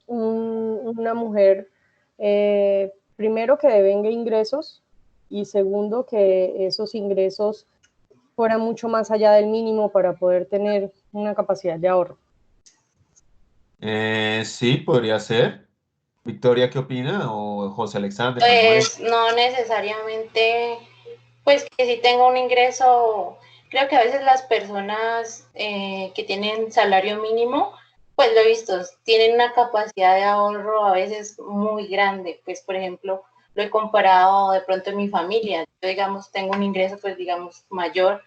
una mujer, primero que devenga ingresos y segundo que esos ingresos fueran mucho más allá del mínimo para poder tener una capacidad de ahorro. Sí, podría ser. Victoria, ¿qué opina? O José Alexander, Manuel. Pues no necesariamente, pues que si tengo un ingreso, creo que a veces las personas que tienen salario mínimo, pues lo he visto, tienen una capacidad de ahorro a veces muy grande. Pues por ejemplo, lo he comparado de pronto en mi familia. Yo digamos tengo un ingreso pues digamos mayor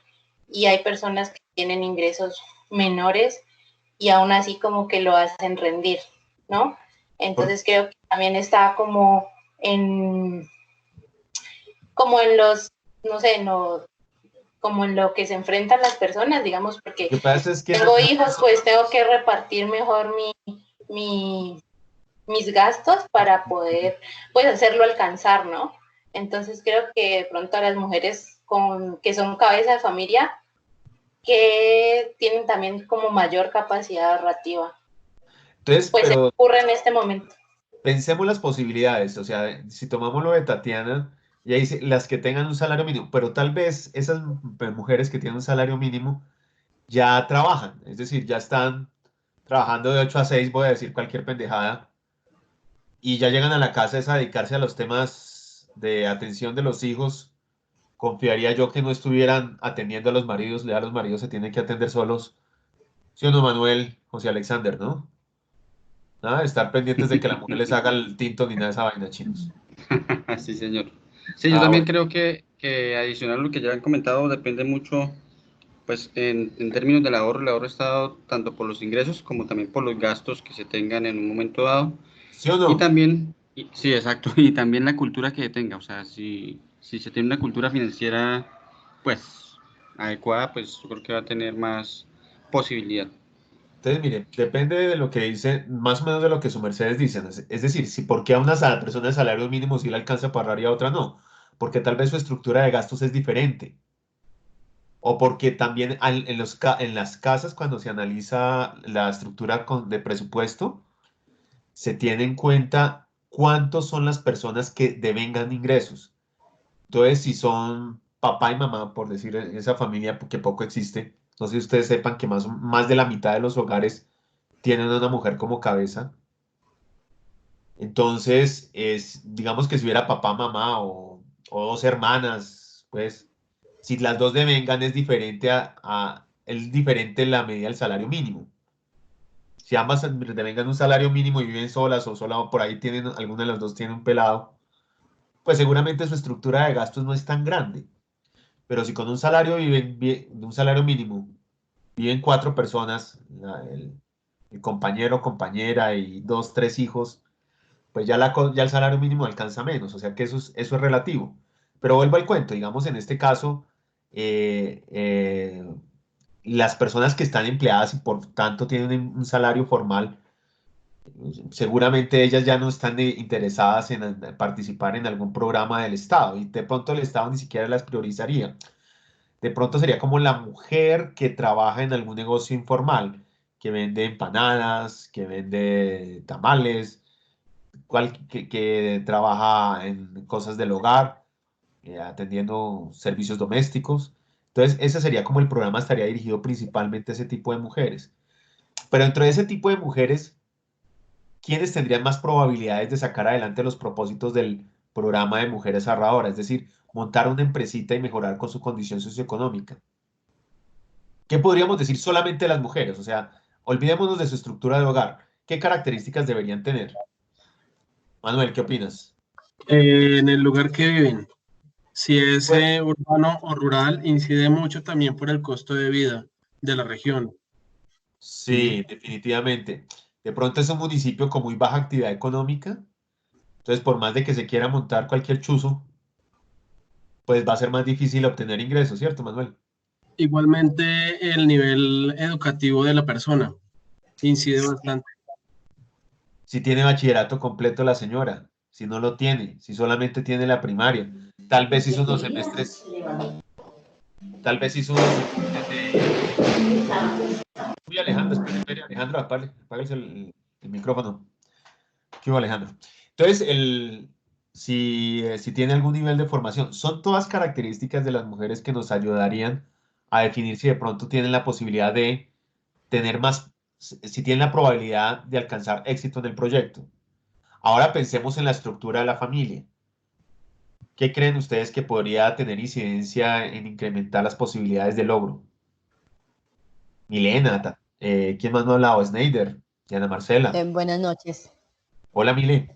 y hay personas que tienen ingresos menores y aún así como que lo hacen rendir, ¿no? Entonces creo que también está en, como en los, no sé, no, como en lo que se enfrentan las personas, digamos, porque Lo que pasa es que tengo hijos, pues tengo que repartir mejor mis gastos para poder, pues, hacerlo alcanzar, ¿no? Entonces creo que de pronto a las mujeres que son cabeza de familia, que tienen también como mayor capacidad ahorrativa. entonces, Pues se pero ocurre en este momento. pensemos las posibilidades. O sea, si tomamos lo de Tatiana, ya dice las que tengan un salario mínimo, pero tal vez esas mujeres que tienen un salario mínimo ya trabajan, es decir, ya están trabajando de 8 a 6, voy a decir cualquier pendejada, y ya llegan a la casa es a dedicarse a los temas de atención de los hijos. Confiaría yo que no estuvieran atendiendo a los maridos, ya los maridos se tienen que atender solos. ¿Sí o no, Manuel, José Alexander, no? Nada de estar pendientes de que la mujer les haga el tinto ni nada de esa vaina, chinos. Sí, señor. Sí, yo Ah, también bueno. creo que adicional a lo que ya han comentado, depende mucho, pues en términos del ahorro, el ahorro está dado tanto por los ingresos como también por los gastos que se tengan en un momento dado. ¿Sí o Y no? también, sí, exacto, y también la cultura que tenga, o sea, si se tiene una cultura financiera, pues, adecuada, pues yo creo que va a tener más posibilidad. Entonces, mire, depende de lo que dice, más o menos de lo que su mercedes dicen. Es decir, si por qué a una persona de salario mínimo sí le alcanza para ahorrar y a otra no. Porque tal vez su estructura de gastos es diferente. O porque también en las casas, cuando se analiza la estructura de presupuesto, se tiene en cuenta cuántos son las personas que devengan ingresos. Entonces, si son papá y mamá, por decir esa familia que poco existe, no sé si ustedes sepan que más de la mitad de los hogares tienen a una mujer como cabeza. Entonces, digamos que si hubiera papá, mamá o dos hermanas, pues, si las dos devengan es diferente es diferente la medida del salario mínimo. Si ambas devengan un salario mínimo y viven solas o sola por ahí tienen, alguna de las dos tiene un pelado, pues seguramente su estructura de gastos no es tan grande. Pero si con un salario un salario mínimo viven cuatro personas, el compañero, compañera y dos, tres hijos, pues ya el salario mínimo alcanza menos, o sea que eso es relativo. Pero vuelvo al cuento, digamos en este caso, eh, eh, las personas que están empleadas y por tanto tienen un salario formal, seguramente ellas ya no están interesadas en participar en algún programa del Estado y de pronto el Estado ni siquiera las priorizaría. De pronto sería como la mujer que trabaja en algún negocio informal, que vende empanadas, que vende tamales, que trabaja en cosas del hogar, atendiendo servicios domésticos. Entonces, ese sería como el programa estaría dirigido principalmente a ese tipo de mujeres. Pero dentro de ese tipo de mujeres, ¿quiénes tendrían más probabilidades de sacar adelante los propósitos del programa de mujeres ahorradoras? Es decir, montar una empresita y mejorar con su condición socioeconómica. ¿Qué podríamos decir solamente de las mujeres? O sea, olvidémonos de su estructura de hogar. ¿Qué características deberían tener? Manuel, ¿qué opinas? En el lugar que viven. Si es Pues, urbano o rural, incide mucho también por el costo de vida de la región. sí, definitivamente. De pronto es un municipio con muy baja actividad económica, entonces por más de que se quiera montar cualquier chuzo, pues va a ser más difícil obtener ingresos, ¿cierto, Manuel? Igualmente, el nivel educativo de la persona incide bastante. Si tiene bachillerato completo la señora, si no lo tiene, si solamente tiene la primaria, tal vez hizo unos semestres, tal vez hizo unos semestres de... Uy, Alejandro, espere, espere, Alejandro, apague el el micrófono. ¿Qué hubo, Alejandro? Entonces, si tiene algún nivel de formación, son todas características de las mujeres que nos ayudarían a definir si de pronto tienen la posibilidad de tener más, si tienen la probabilidad de alcanzar éxito en el proyecto. Ahora pensemos en la estructura de la familia. ¿Qué creen ustedes que podría tener incidencia en incrementar las posibilidades de logro? Milena, ¿quién más no ha hablado? Snyder, Diana Marcela. Buenas noches. Hola, Mile.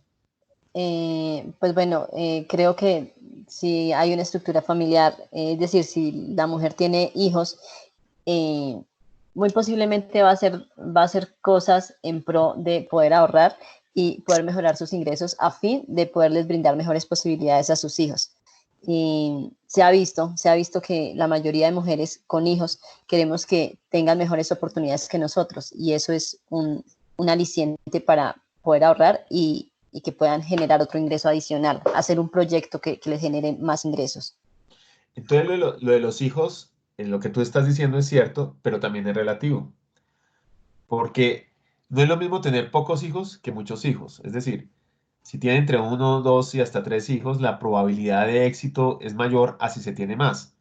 Pues bueno, creo que si hay una estructura familiar, es decir, si la mujer tiene hijos, muy posiblemente va a hacer cosas en pro de poder ahorrar y poder mejorar sus ingresos a fin de poderles brindar mejores posibilidades a sus hijos. Y se ha visto que la mayoría de mujeres con hijos queremos que tengan mejores oportunidades que nosotros, y eso es un aliciente para poder ahorrar y que puedan generar otro ingreso adicional, hacer un proyecto que les genere más ingresos. Entonces, lo de los hijos, en lo que tú estás diciendo es cierto, pero también es relativo. Porque no es lo mismo tener pocos hijos que muchos hijos. Es decir, si tiene entre uno, dos y hasta tres hijos, la probabilidad de éxito es mayor a si se tiene más.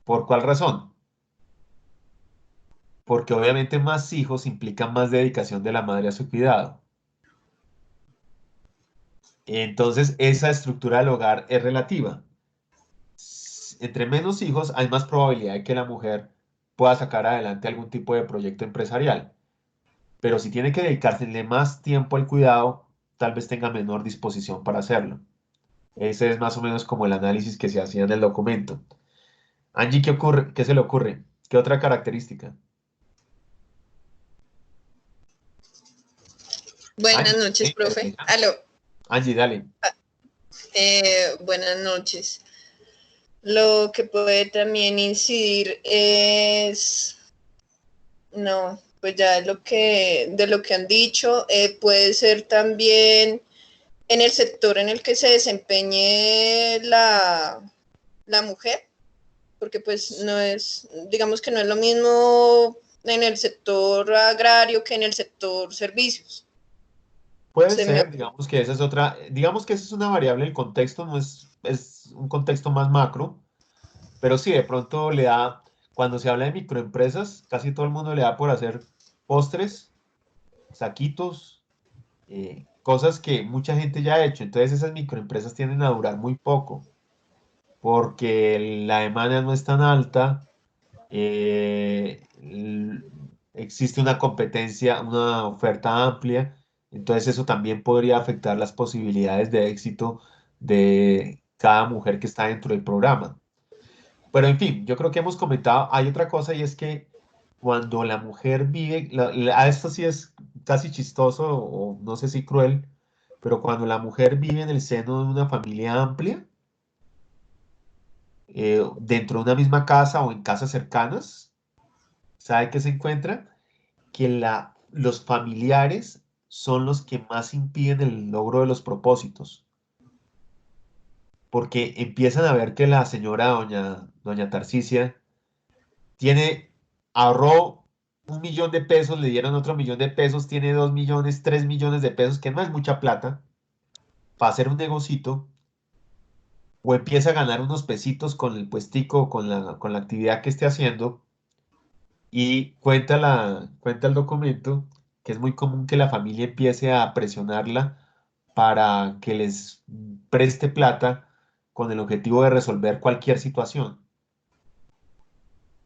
¿Por cuál razón? Porque obviamente más hijos implican más dedicación de la madre a su cuidado. Entonces, esa estructura del hogar es relativa. Entre menos hijos, hay más probabilidad de que la mujer pueda sacar adelante algún tipo de proyecto empresarial. Pero si tiene que dedicarle más tiempo al cuidado, tal vez tenga menor disposición para hacerlo. Ese es más o menos como el análisis que se hacía en el documento. Angie, ¿qué ocurre? ¿Qué se le ocurre? ¿Qué otra característica? Buenas Angie, noches, profe. Aló. Angie, dale. Buenas noches. Lo que puede también incidir es, no, pues ya de lo que han dicho, puede ser también en el sector en el que se desempeñe la mujer, porque pues no es, digamos que no es lo mismo en el sector agrario que en el sector servicios. Puede ser, digamos que esa es otra, digamos que esa es una variable, el contexto no es un contexto más macro, pero sí, de pronto le da, cuando se habla de microempresas, casi todo el mundo le da por hacer postres, saquitos, cosas que mucha gente ya ha hecho. Entonces esas microempresas tienden a durar muy poco, porque la demanda no es tan alta, existe una competencia, una oferta amplia, entonces eso también podría afectar las posibilidades de éxito de cada mujer que está dentro del programa. Pero en fin, yo creo que hemos comentado, hay otra cosa y es que cuando la mujer vive, a esto sí es casi chistoso o no sé si cruel, pero cuando la mujer vive en el seno de una familia amplia, dentro de una misma casa o en casas cercanas, ¿sabe qué se encuentra? Que los familiares son los que más impiden el logro de los propósitos, porque empiezan a ver que la señora doña Tarcicia ahorró 1 millón de pesos, le dieron otro 1 millón de pesos, tiene 2 millones, 3 millones de pesos, que no es mucha plata, para hacer un negocito, o empieza a ganar unos pesitos con el puestico, con la actividad que esté haciendo, y cuenta el documento que es muy común que la familia empiece a presionarla para que les preste plata con el objetivo de resolver cualquier situación.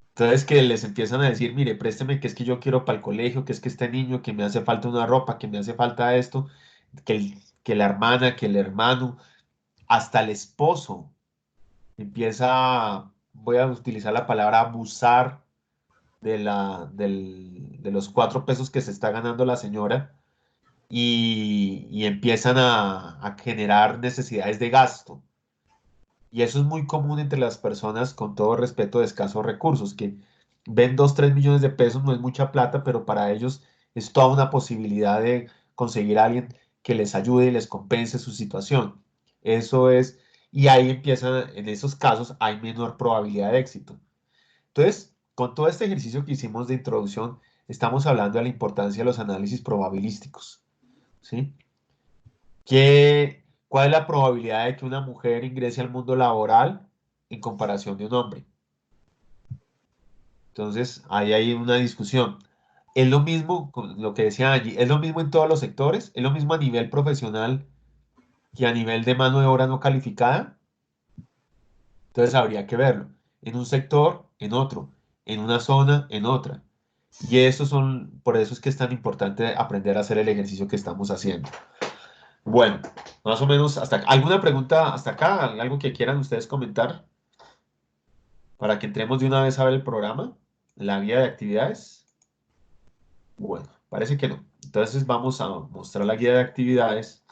Entonces que les empiezan a decir, mire, présteme que es que yo quiero para el colegio, que es que este niño, que me hace falta una ropa, que me hace falta esto, que la hermana, que el hermano, hasta el esposo empieza, voy a utilizar la palabra abusar de los 4 pesos que se está ganando la señora y empiezan a generar necesidades de gasto. Y eso es muy común entre las personas, con todo respeto, de escasos recursos, que ven 2, 3 millones de pesos, no es mucha plata, pero para ellos es toda una posibilidad de conseguir a alguien que les ayude y les compense su situación. Eso es, y ahí empiezan, en esos casos hay menor probabilidad de éxito. Entonces, con todo este ejercicio que hicimos de introducción, estamos hablando de la importancia de los análisis probabilísticos, ¿sí? ¿Cuál es la probabilidad de que una mujer ingrese al mundo laboral en comparación de un hombre? Entonces, ahí hay una discusión. Es lo mismo, con lo que decía Angie, es lo mismo en todos los sectores, es lo mismo a nivel profesional que a nivel de mano de obra no calificada. Entonces, habría que verlo. En un sector, en otro. En una zona, en otra. Y por eso es que es tan importante aprender a hacer el ejercicio que estamos haciendo. Bueno, más o menos hasta acá. ¿Alguna pregunta hasta acá? ¿Algo que quieran ustedes comentar? Para que entremos de una vez a ver el programa, la guía de actividades. Bueno, parece que no. Entonces vamos a mostrar la guía de actividades.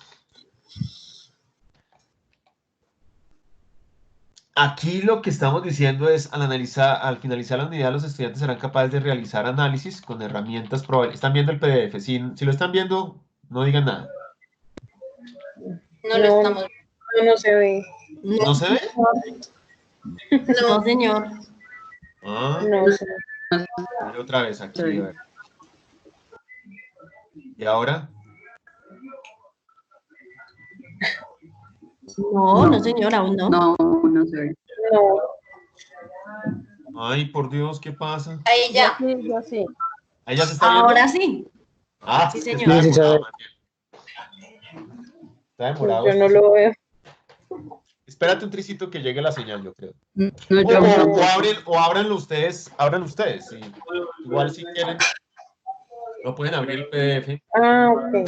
Aquí lo que estamos diciendo es, al finalizar la unidad, los estudiantes serán capaces de realizar análisis con herramientas probables. ¿Están viendo el PDF? Si lo están viendo, no digan nada. No lo estamos. No se ve. ¿No se ve? No, señor. Ah, No se ve. mire otra vez aquí, a ver. ¿Y ahora? No, señor, aún no. No se ve. No. Ay, por Dios, ¿qué pasa? Ahí ya. Yo sí. ¿Ahí ya se está viendo? Ahora sí. Ah, Sí, es que señor. está Sí, se demorado, ve. más bien. Está demorado. Yo no lo veo. Espérate un tricito que llegue la señal, yo creo. No, O ábranlo ustedes, sí. Igual si quieren, lo pueden abrir el PDF Ah, ok.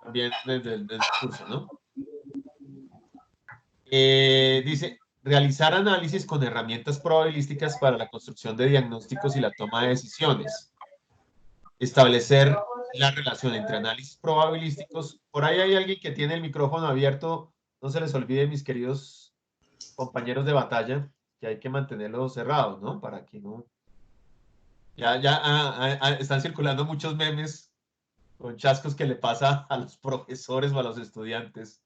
también desde el curso, ¿no? Dice, realizar análisis con herramientas probabilísticas para la construcción de diagnósticos y la toma de decisiones. Establecer la relación entre análisis probabilísticos. Por ahí hay alguien que tiene el micrófono abierto. No se les olvide, mis queridos compañeros de batalla, que hay que mantenerlo cerrado, ¿no? Para que no... Ya están circulando muchos memes con chascos que le pasa a los profesores o a los estudiantes.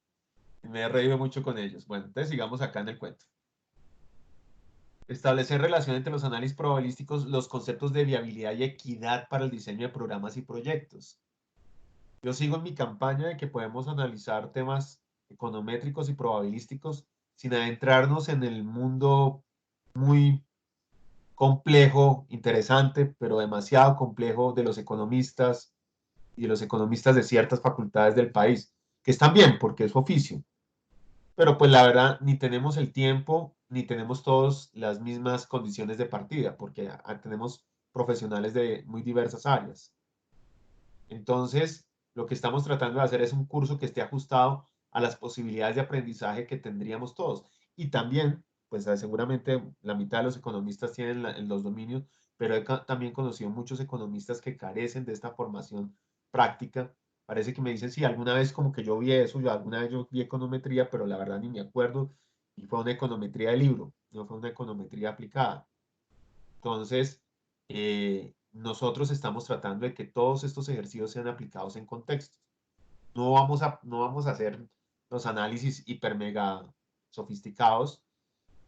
Y me he reído mucho con ellos. Bueno, entonces sigamos acá en el cuento. Establecer relación entre los análisis probabilísticos, los conceptos de viabilidad y equidad para el diseño de programas y proyectos. Yo sigo en mi campaña de que podemos analizar temas econométricos y probabilísticos sin adentrarnos en el mundo muy complejo, interesante, pero demasiado complejo de los economistas y de los economistas de ciertas facultades del país, que están bien porque es su oficio. Pero pues la verdad, ni tenemos el tiempo, ni tenemos todos las mismas condiciones de partida, porque tenemos profesionales de muy diversas áreas. Entonces, lo que estamos tratando de hacer es un curso que esté ajustado a las posibilidades de aprendizaje que tendríamos todos. Y también, pues seguramente la mitad de los economistas tienen los dominios, pero he también conocido muchos economistas que carecen de esta formación práctica. Parece que me dicen, sí, alguna vez como que yo vi eso, alguna vez yo vi econometría, pero la verdad ni me acuerdo. Y fue una econometría de libro, no fue una econometría aplicada. Entonces, nosotros estamos tratando de que todos estos ejercicios sean aplicados en contextos. No vamos a hacer los análisis hiper mega sofisticados,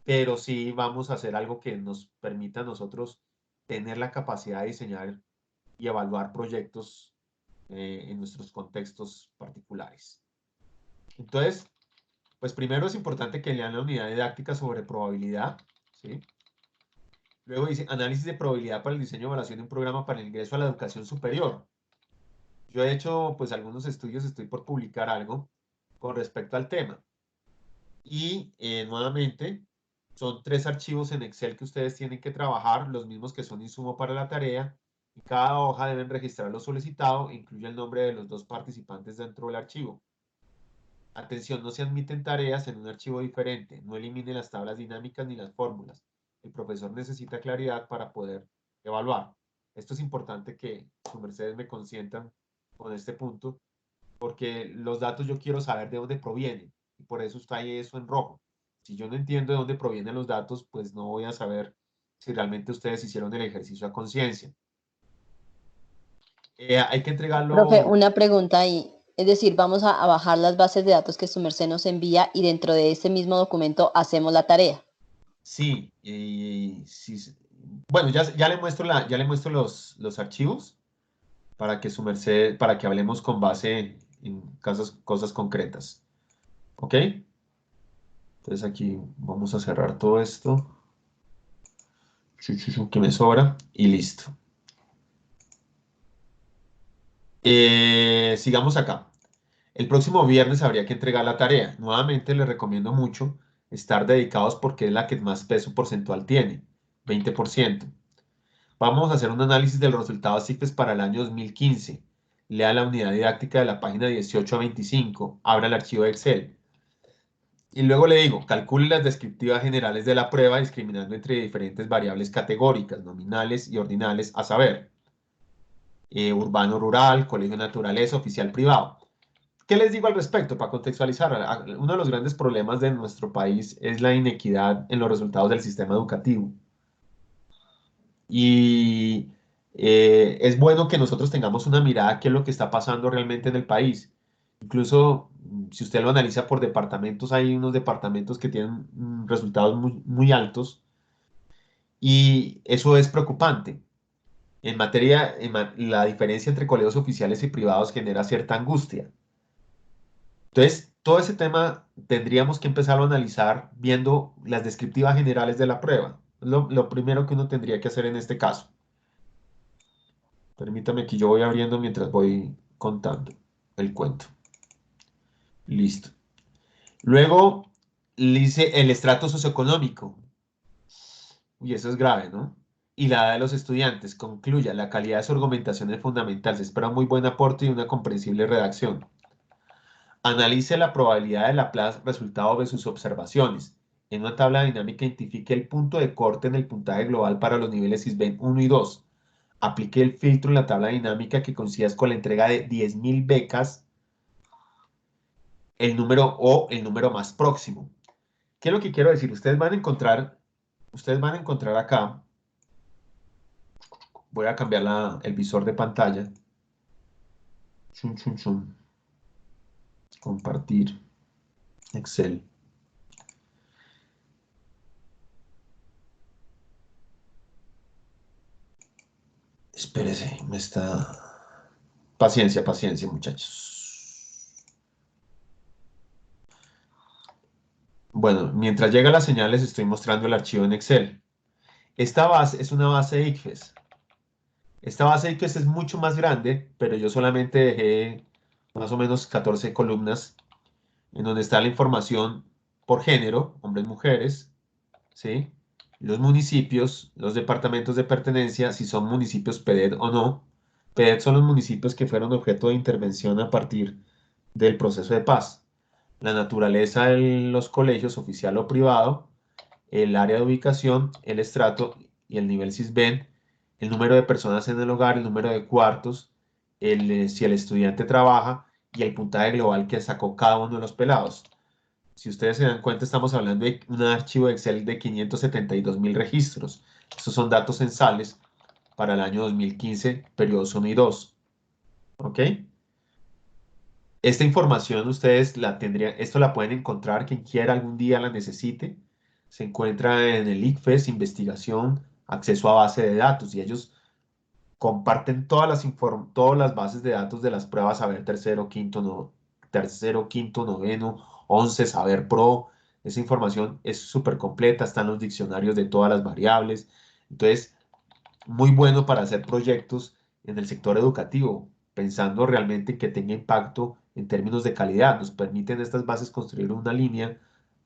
pero sí vamos a hacer algo que nos permita a nosotros tener la capacidad de diseñar y evaluar proyectos en nuestros contextos particulares. Entonces, pues primero es importante que lean la unidad didáctica sobre probabilidad, ¿sí? Luego dice, análisis de probabilidad para el diseño y evaluación de un programa para el ingreso a la educación superior. Yo he hecho, pues, algunos estudios, estoy por publicar algo con respecto al tema. Y, nuevamente, son 3 archivos en Excel que ustedes tienen que trabajar, los mismos que son insumo para la tarea. Y cada hoja deben registrar lo solicitado e incluye el nombre de los 2 participantes dentro del archivo. Atención, no se admiten tareas en un archivo diferente. No elimine las tablas dinámicas ni las fórmulas. El profesor necesita claridad para poder evaluar. Esto es importante que su mercedes me consientan con este punto, porque los datos yo quiero saber de dónde provienen, y por eso está ahí eso en rojo. Si yo no entiendo de dónde provienen los datos, pues no voy a saber si realmente ustedes hicieron el ejercicio a conciencia. Hay que entregarlo... Profe, una pregunta ahí. Es decir, vamos a bajar las bases de datos que su merced nos envía y dentro de ese mismo documento hacemos la tarea. Sí, sí. Bueno, ya le muestro los archivos. para que su merced, para que hablemos con base en cosas concretas. ¿Ok? Entonces aquí vamos a cerrar todo esto que me sobra y listo. Sigamos acá. El próximo viernes habría que entregar la tarea. Nuevamente les recomiendo mucho estar dedicados porque es la que más peso porcentual tiene, 20%. Vamos a hacer un análisis de los resultados ICFES para el año 2015. Lea la unidad didáctica de la página 18 a 25. Abra el archivo de Excel. Y luego le digo, calcule las descriptivas generales de la prueba discriminando entre diferentes variables categóricas, nominales y ordinales, a saber, urbano, rural, colegio, naturaleza, oficial, privado. ¿Qué les digo al respecto para contextualizar? Uno de los grandes problemas de nuestro país es la inequidad en los resultados del sistema educativo. Y es bueno que nosotros tengamos una mirada a qué es lo que está pasando realmente en el país. Incluso, si usted lo analiza por departamentos, hay unos departamentos que tienen resultados muy altos y eso es preocupante. En materia, la diferencia entre colegios oficiales y privados genera cierta angustia. Entonces, todo ese tema tendríamos que empezarlo a analizar viendo las descriptivas generales de la prueba. Lo primero que uno tendría que hacer en este caso. Permítame que yo voy abriendo mientras voy contando el cuento. Listo. Luego, dice el estrato socioeconómico. Uy, eso es grave, ¿no? Y la edad de los estudiantes. Concluya, la calidad de su argumentación es fundamental. Se espera un muy buen aporte y una comprensible redacción. Analice la probabilidad de Laplace resultado de sus observaciones. En una tabla dinámica identifique el punto de corte en el puntaje global para los niveles SISBEN 1 y 2. Aplique el filtro en la tabla dinámica que coincida con la entrega de 10.000 becas, el número más próximo. ¿Qué es lo que quiero decir? Ustedes van a encontrar acá, voy a cambiar el visor de pantalla. Compartir Excel. Espérese, Paciencia, muchachos. Bueno, mientras llega la señal les estoy mostrando el archivo en Excel. Esta base es una base ICFES. Esta base ICFES es mucho más grande, pero yo solamente dejé más o menos 14 columnas en donde está la información por género, hombres, mujeres, ¿sí? Los municipios, los departamentos de pertenencia, si son municipios PEDED o no. PEDED son los municipios que fueron objeto de intervención a partir del proceso de paz. La naturaleza de los colegios, oficial o privado, el área de ubicación, el estrato y el nivel SISBEN, el número de personas en el hogar, el número de cuartos, si el estudiante trabaja y el puntaje global que sacó cada uno de los pelados. Si ustedes se dan cuenta, estamos hablando de un archivo de Excel de 572.000 registros. Estos son datos censales para el año 2015, periodos 1 y 2. ¿Ok? Esta información ustedes esto la pueden encontrar, quien quiera algún día la necesite. Se encuentra en el ICFES, investigación, acceso a base de datos, y ellos comparten todas las bases de datos de las pruebas Saber tercero, quinto, noveno, 11, Saber Pro. Esa información es súper completa, están los diccionarios de todas las variables. Entonces, muy bueno para hacer proyectos en el sector educativo, pensando realmente que tenga impacto en términos de calidad. Nos permiten estas bases construir una línea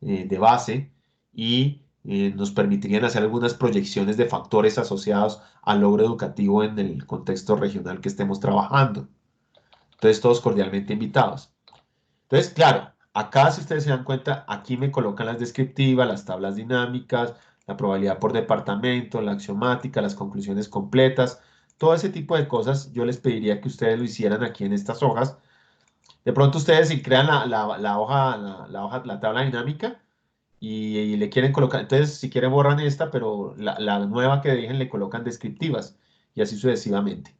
de base y nos permitirían hacer algunas proyecciones de factores asociados al logro educativo en el contexto regional que estemos trabajando. Entonces, todos cordialmente invitados. Entonces, claro, acá si ustedes se dan cuenta, aquí me colocan las descriptivas, las tablas dinámicas, la probabilidad por departamento, la axiomática, las conclusiones completas, todo ese tipo de cosas. Yo les pediría que ustedes lo hicieran aquí en estas hojas. De pronto ustedes si crean la tabla dinámica y le quieren colocar, entonces si quieren borran esta, pero la nueva que dejen le colocan descriptivas y así sucesivamente.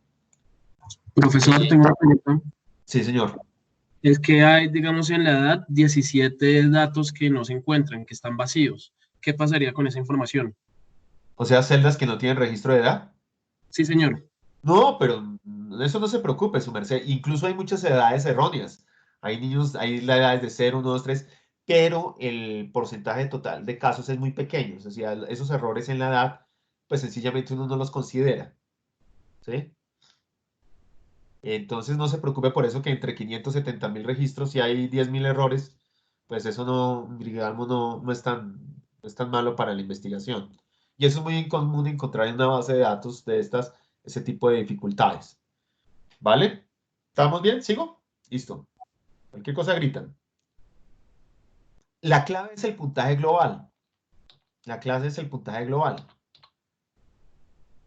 Profesor, tengo una pregunta. Sí, señor. Es que hay, digamos, en la edad 17 datos que no se encuentran, que están vacíos. ¿Qué pasaría con esa información? O sea, celdas que no tienen registro de edad. Sí, señor. No, pero eso no se preocupe, su merced. Incluso hay muchas edades erróneas. Hay niños, hay las edades de 0, 1, 2, 3, pero el porcentaje total de casos es muy pequeño. O sea, esos errores en la edad, pues sencillamente uno no los considera. ¿Sí? Entonces no se preocupe por eso que entre 570.000 registros y hay 10.000 errores, pues eso no, digamos, no es tan malo para la investigación. Y eso es muy común encontrar en una base de datos de ese tipo de dificultades. ¿Vale? ¿Estamos bien? ¿Sigo? Listo. Cualquier cosa gritan. La clave es el puntaje global. La clave es el puntaje global.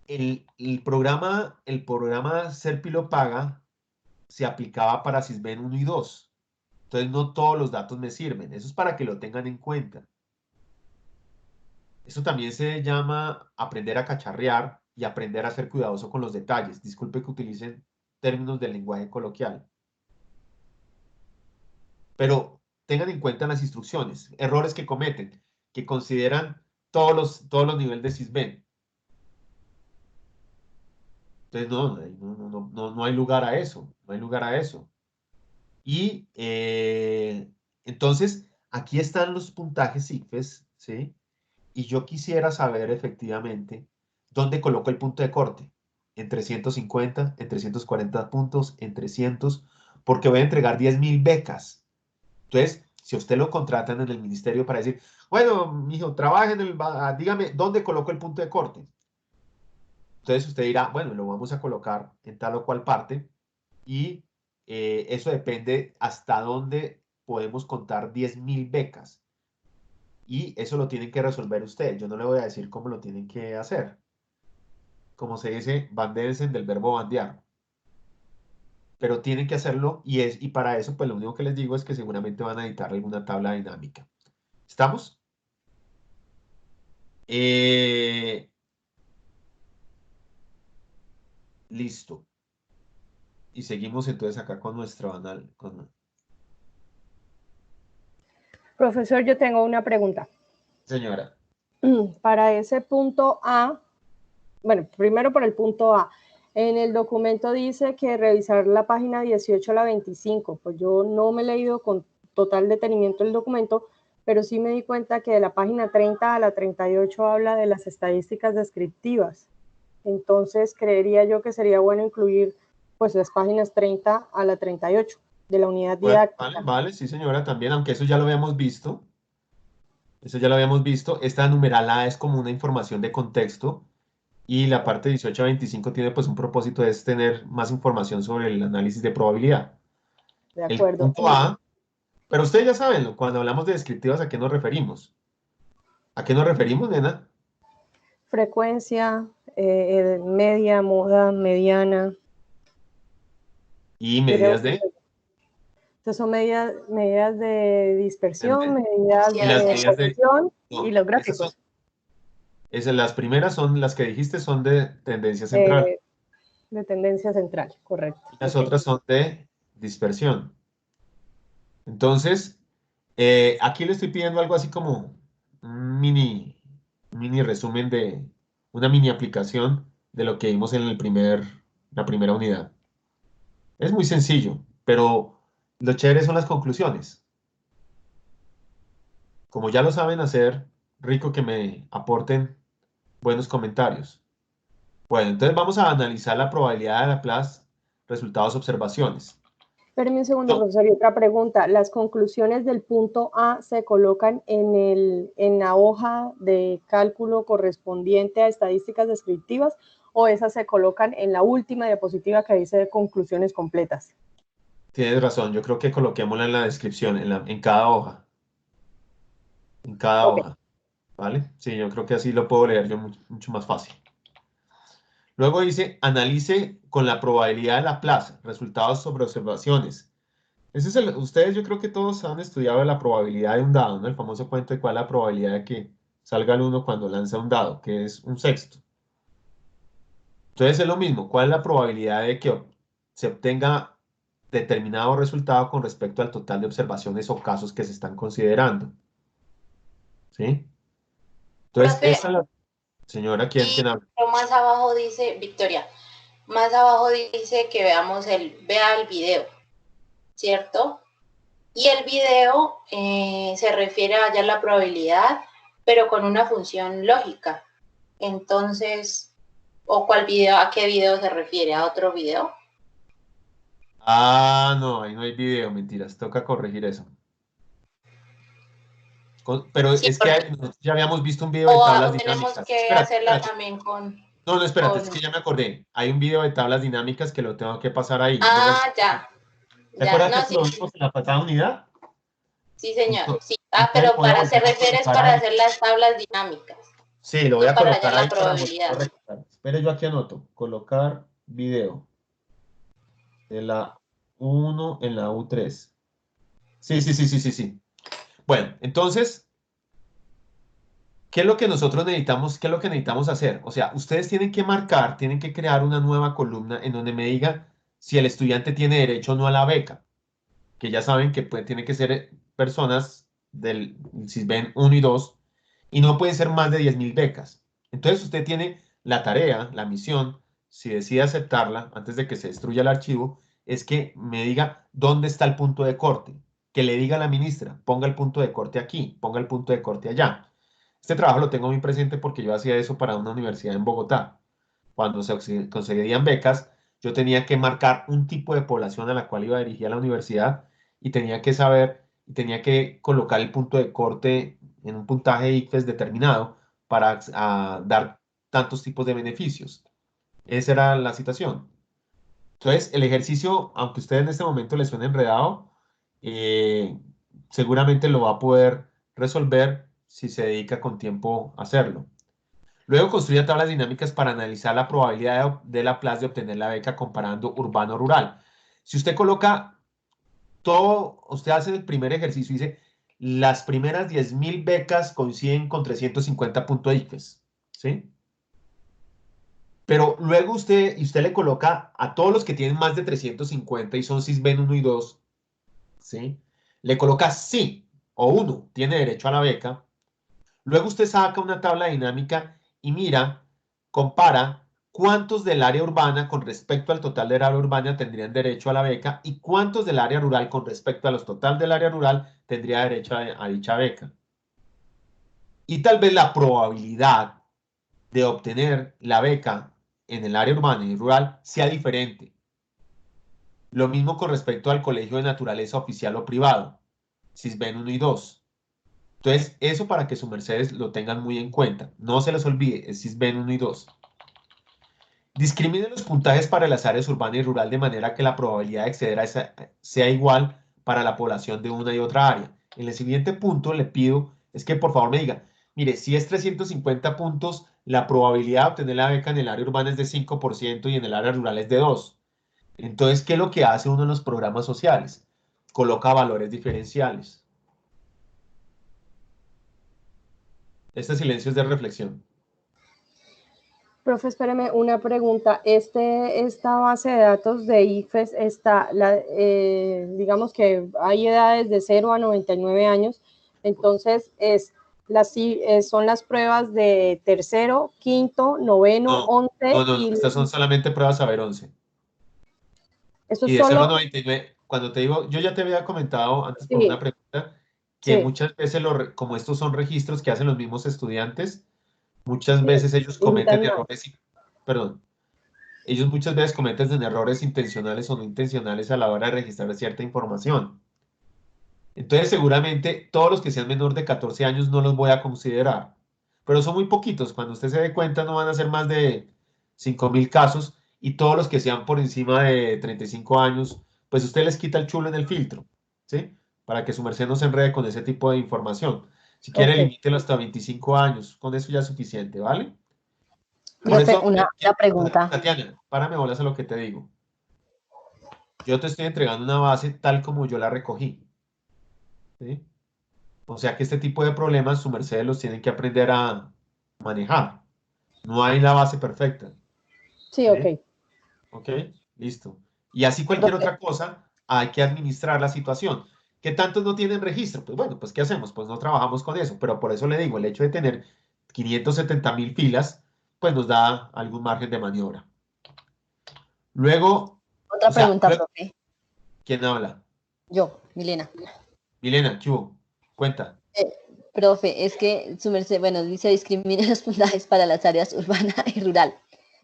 El programa Serpi lo paga se aplicaba para Sisbén 1 y 2. Entonces no todos los datos me sirven. Eso es para que lo tengan en cuenta. Eso también se llama aprender a cacharrear y aprender a ser cuidadoso con los detalles. Disculpe que utilicen términos del lenguaje coloquial. Pero tengan en cuenta las instrucciones, errores que cometen, que consideran todos los niveles de Sisbén. Entonces no hay lugar a eso, no hay lugar a eso. Y entonces aquí están los puntajes ICFES, ¿sí? Y yo quisiera saber efectivamente dónde coloco el punto de corte. En 350, en 340 puntos, en 300, porque voy a entregar 10.000 becas. Entonces, si a usted lo contratan en el ministerio para decir, bueno, mijo, trabaje dígame, ¿dónde coloco el punto de corte? Entonces usted dirá, bueno, lo vamos a colocar en tal o cual parte y eso depende hasta dónde podemos contar 10.000 becas. Y eso lo tienen que resolver ustedes. Yo no le voy a decir cómo lo tienen que hacer. Como se dice, bandéense del verbo bandear. Pero tienen que hacerlo y para eso, pues lo único que les digo es que seguramente van a editar alguna tabla dinámica. ¿Estamos? Listo. Y seguimos entonces acá con nuestro análisis. Profesor, yo tengo una pregunta. Señora. Para ese punto A, bueno, primero por el punto A. En el documento dice que revisar la página 18 a la 25. Pues yo no me he leído con total detenimiento el documento, pero sí me di cuenta que de la página 30 a la 38 habla de las estadísticas descriptivas. Entonces, creería yo que sería bueno incluir pues las páginas 30 a la 38 de la unidad didáctica. Vale, sí señora, también, aunque eso ya lo habíamos visto. Eso ya lo habíamos visto. Esta numeral A es como una información de contexto y la parte 18 a 25 tiene pues un propósito, es tener más información sobre el análisis de probabilidad. De acuerdo. El punto A, pero ustedes ya saben, cuando hablamos de descriptivas, ¿a qué nos referimos? ¿A qué nos referimos, nena? Frecuencia, media, moda, mediana. ¿Y medidas de? Estas son medidas de dispersión, medidas Sí, de posición no, y los gráficos. Las primeras son las que dijiste, son de tendencia central. De tendencia central, correcto. Y las otras son de dispersión. Entonces, aquí le estoy pidiendo algo así como un mini resumen de una mini aplicación de lo que vimos en la primera unidad. Es muy sencillo, pero lo chévere son las conclusiones. Como ya lo saben hacer, rico que me aporten buenos comentarios. Bueno, entonces vamos a analizar la probabilidad de Laplace, resultados, observaciones. Espérame un segundo, profesor, y otra pregunta. ¿Las conclusiones del punto A se colocan en la hoja de cálculo correspondiente a estadísticas descriptivas o esas se colocan en la última diapositiva que dice conclusiones completas? Tienes razón, yo creo que coloquémosla en la descripción, en cada hoja. En cada hoja, ¿vale? Sí, yo creo que así lo puedo leer yo mucho más fácil. Luego dice, analice con la probabilidad de Laplace, resultados sobre observaciones. Ese es ustedes, yo creo que todos han estudiado la probabilidad de un dado, ¿no? El famoso cuento de cuál es la probabilidad de que salga el 1 cuando lanza un dado, que es un sexto. Entonces es lo mismo, ¿cuál es la probabilidad de que se obtenga determinado resultado con respecto al total de observaciones o casos que se están considerando? ¿Sí? Entonces, Profe, esa es la señora, ¿quién habla? Más abajo dice Victoria. más abajo dice que vea el video, ¿cierto? Y el video se refiere a hallar la probabilidad, pero con una función lógica. Entonces, ¿a qué video se refiere? ¿A otro video? Ah, no, ahí no hay video, mentiras, toca corregir eso. Pero Sí, es que nosotros ya habíamos visto un video de tablas tenemos dinámicas. que Espérate, hacerla espérate. también con... No, espérate, es que ya me acordé. Hay un video de tablas dinámicas que lo tengo que pasar ahí. Ah, ya. ¿Te acuerdas que No, eso sí, lo vimos en la pasada unidad? sí, señor. Sí. Entonces Pero voy a se volver a refiere colocar para ahí. hacer las tablas dinámicas, Sí, lo voy no a para colocar hallar la ahí para probabilidad. volver. Espere, yo aquí anoto. Colocar video de la 1 en la U3. Sí. Bueno, entonces, ¿qué es lo que nosotros necesitamos? ¿Qué es lo que necesitamos hacer? O sea, ustedes tienen que marcar, tienen que crear una nueva columna en donde me diga si el estudiante tiene derecho o no a la beca, que ya saben que tiene que ser personas del CISBEN 1 y 2 y no pueden ser más de 10.000 becas. Entonces usted tiene la tarea, la misión, si decide aceptarla antes de que se destruya el archivo, es que me diga dónde está el punto de corte, que le diga a la ministra, ponga el punto de corte aquí, ponga el punto de corte allá. Este trabajo lo tengo muy presente porque yo hacía eso para una universidad en Bogotá. Cuando se conseguían becas, yo tenía que marcar un tipo de población a la cual iba a dirigir a la universidad y tenía que saber y tenía que colocar el punto de corte en un puntaje ICFES determinado para dar tantos tipos de beneficios. Esa era la situación. Entonces, el ejercicio, aunque a usted en este momento le suene enredado, eh, seguramente lo va a poder resolver si se dedica con tiempo a hacerlo. Luego construye tablas dinámicas para analizar la probabilidad de la plaza de obtener la beca comparando urbano-rural. Si usted coloca todo, usted hace el primer ejercicio y dice, las primeras 10.000 becas coinciden con 350 puntos ICFES, ¿sí? Pero luego usted le coloca a todos los que tienen más de 350 y son CISBEN 1 y 2, ¿sí? Le coloca sí o 1, tiene derecho a la beca. Luego usted saca una tabla dinámica y mira, compara cuántos del área urbana con respecto al total del área urbana tendrían derecho a la beca y cuántos del área rural con respecto a los total del área rural tendría derecho a dicha beca. Y tal vez la probabilidad de obtener la beca en el área urbana y rural sea diferente. Lo mismo con respecto al colegio de naturaleza oficial o privado, CISBEN 1 y 2. Entonces, eso para que sus mercedes lo tengan muy en cuenta. No se les olvide, es CISBEN 1 y 2. Discrimine los puntajes para las áreas urbana y rural de manera que la probabilidad de acceder a esa sea igual para la población de una y otra área. En el siguiente punto le pido es que por favor me diga, mire, si es 350 puntos, la probabilidad de obtener la beca en el área urbana es de 5% y en el área rural es de 2%. Entonces, ¿qué es lo que hace uno en los programas sociales? Coloca valores diferenciales. Este silencio es de reflexión. Profe, espéreme una pregunta. Esta base de datos de IFES está, digamos que hay edades de 0 a 99 años, entonces son las pruebas de tercero, quinto, noveno, 11 No, y estas son solamente pruebas saber 11. eso Y es de 0 a solo. 99, cuando te digo, yo ya te había comentado antes por Sí, una pregunta, que sí, muchas veces, como estos son registros que hacen los mismos estudiantes, muchas sí, veces ellos cometen intentan. errores, perdón, ellos muchas veces cometen errores intencionales o no intencionales a la hora de registrar cierta información. Entonces, seguramente todos los que sean menor de 14 años no los voy a considerar, pero son muy poquitos. Cuando usted se dé cuenta, no van a ser más de 5.000 casos y todos los que sean por encima de 35 años, pues usted les quita el chulo en el filtro, ¿sí? Para que su merced no se enrede con ese tipo de información. Si quiere, Ok. limítelo hasta 25 años. Con eso ya es suficiente, ¿vale? Por Profe, eso, una pregunta. Tatiana, párame bolas a lo que te digo. Yo te estoy entregando una base tal como yo la recogí, ¿sí? O sea que este tipo de problemas su merced los tienen que aprender a manejar. No hay la base perfecta. Sí, ok. ¿Sí? ¿Ok? Listo. Y así cualquier Profe, otra cosa, hay que administrar la situación. ¿Qué tantos no tienen registro? Pues bueno, pues ¿qué hacemos? Pues no trabajamos con eso. Pero por eso le digo, el hecho de tener 570.000 filas, pues nos da algún margen de maniobra. Luego, Otra o sea, pregunta, luego- profe. ¿quién habla? Yo, Milena. Milena, ¿qué hubo? Cuenta. Profe, es que su merced, bueno, dice discrimina los puntajes para las áreas urbana y rural,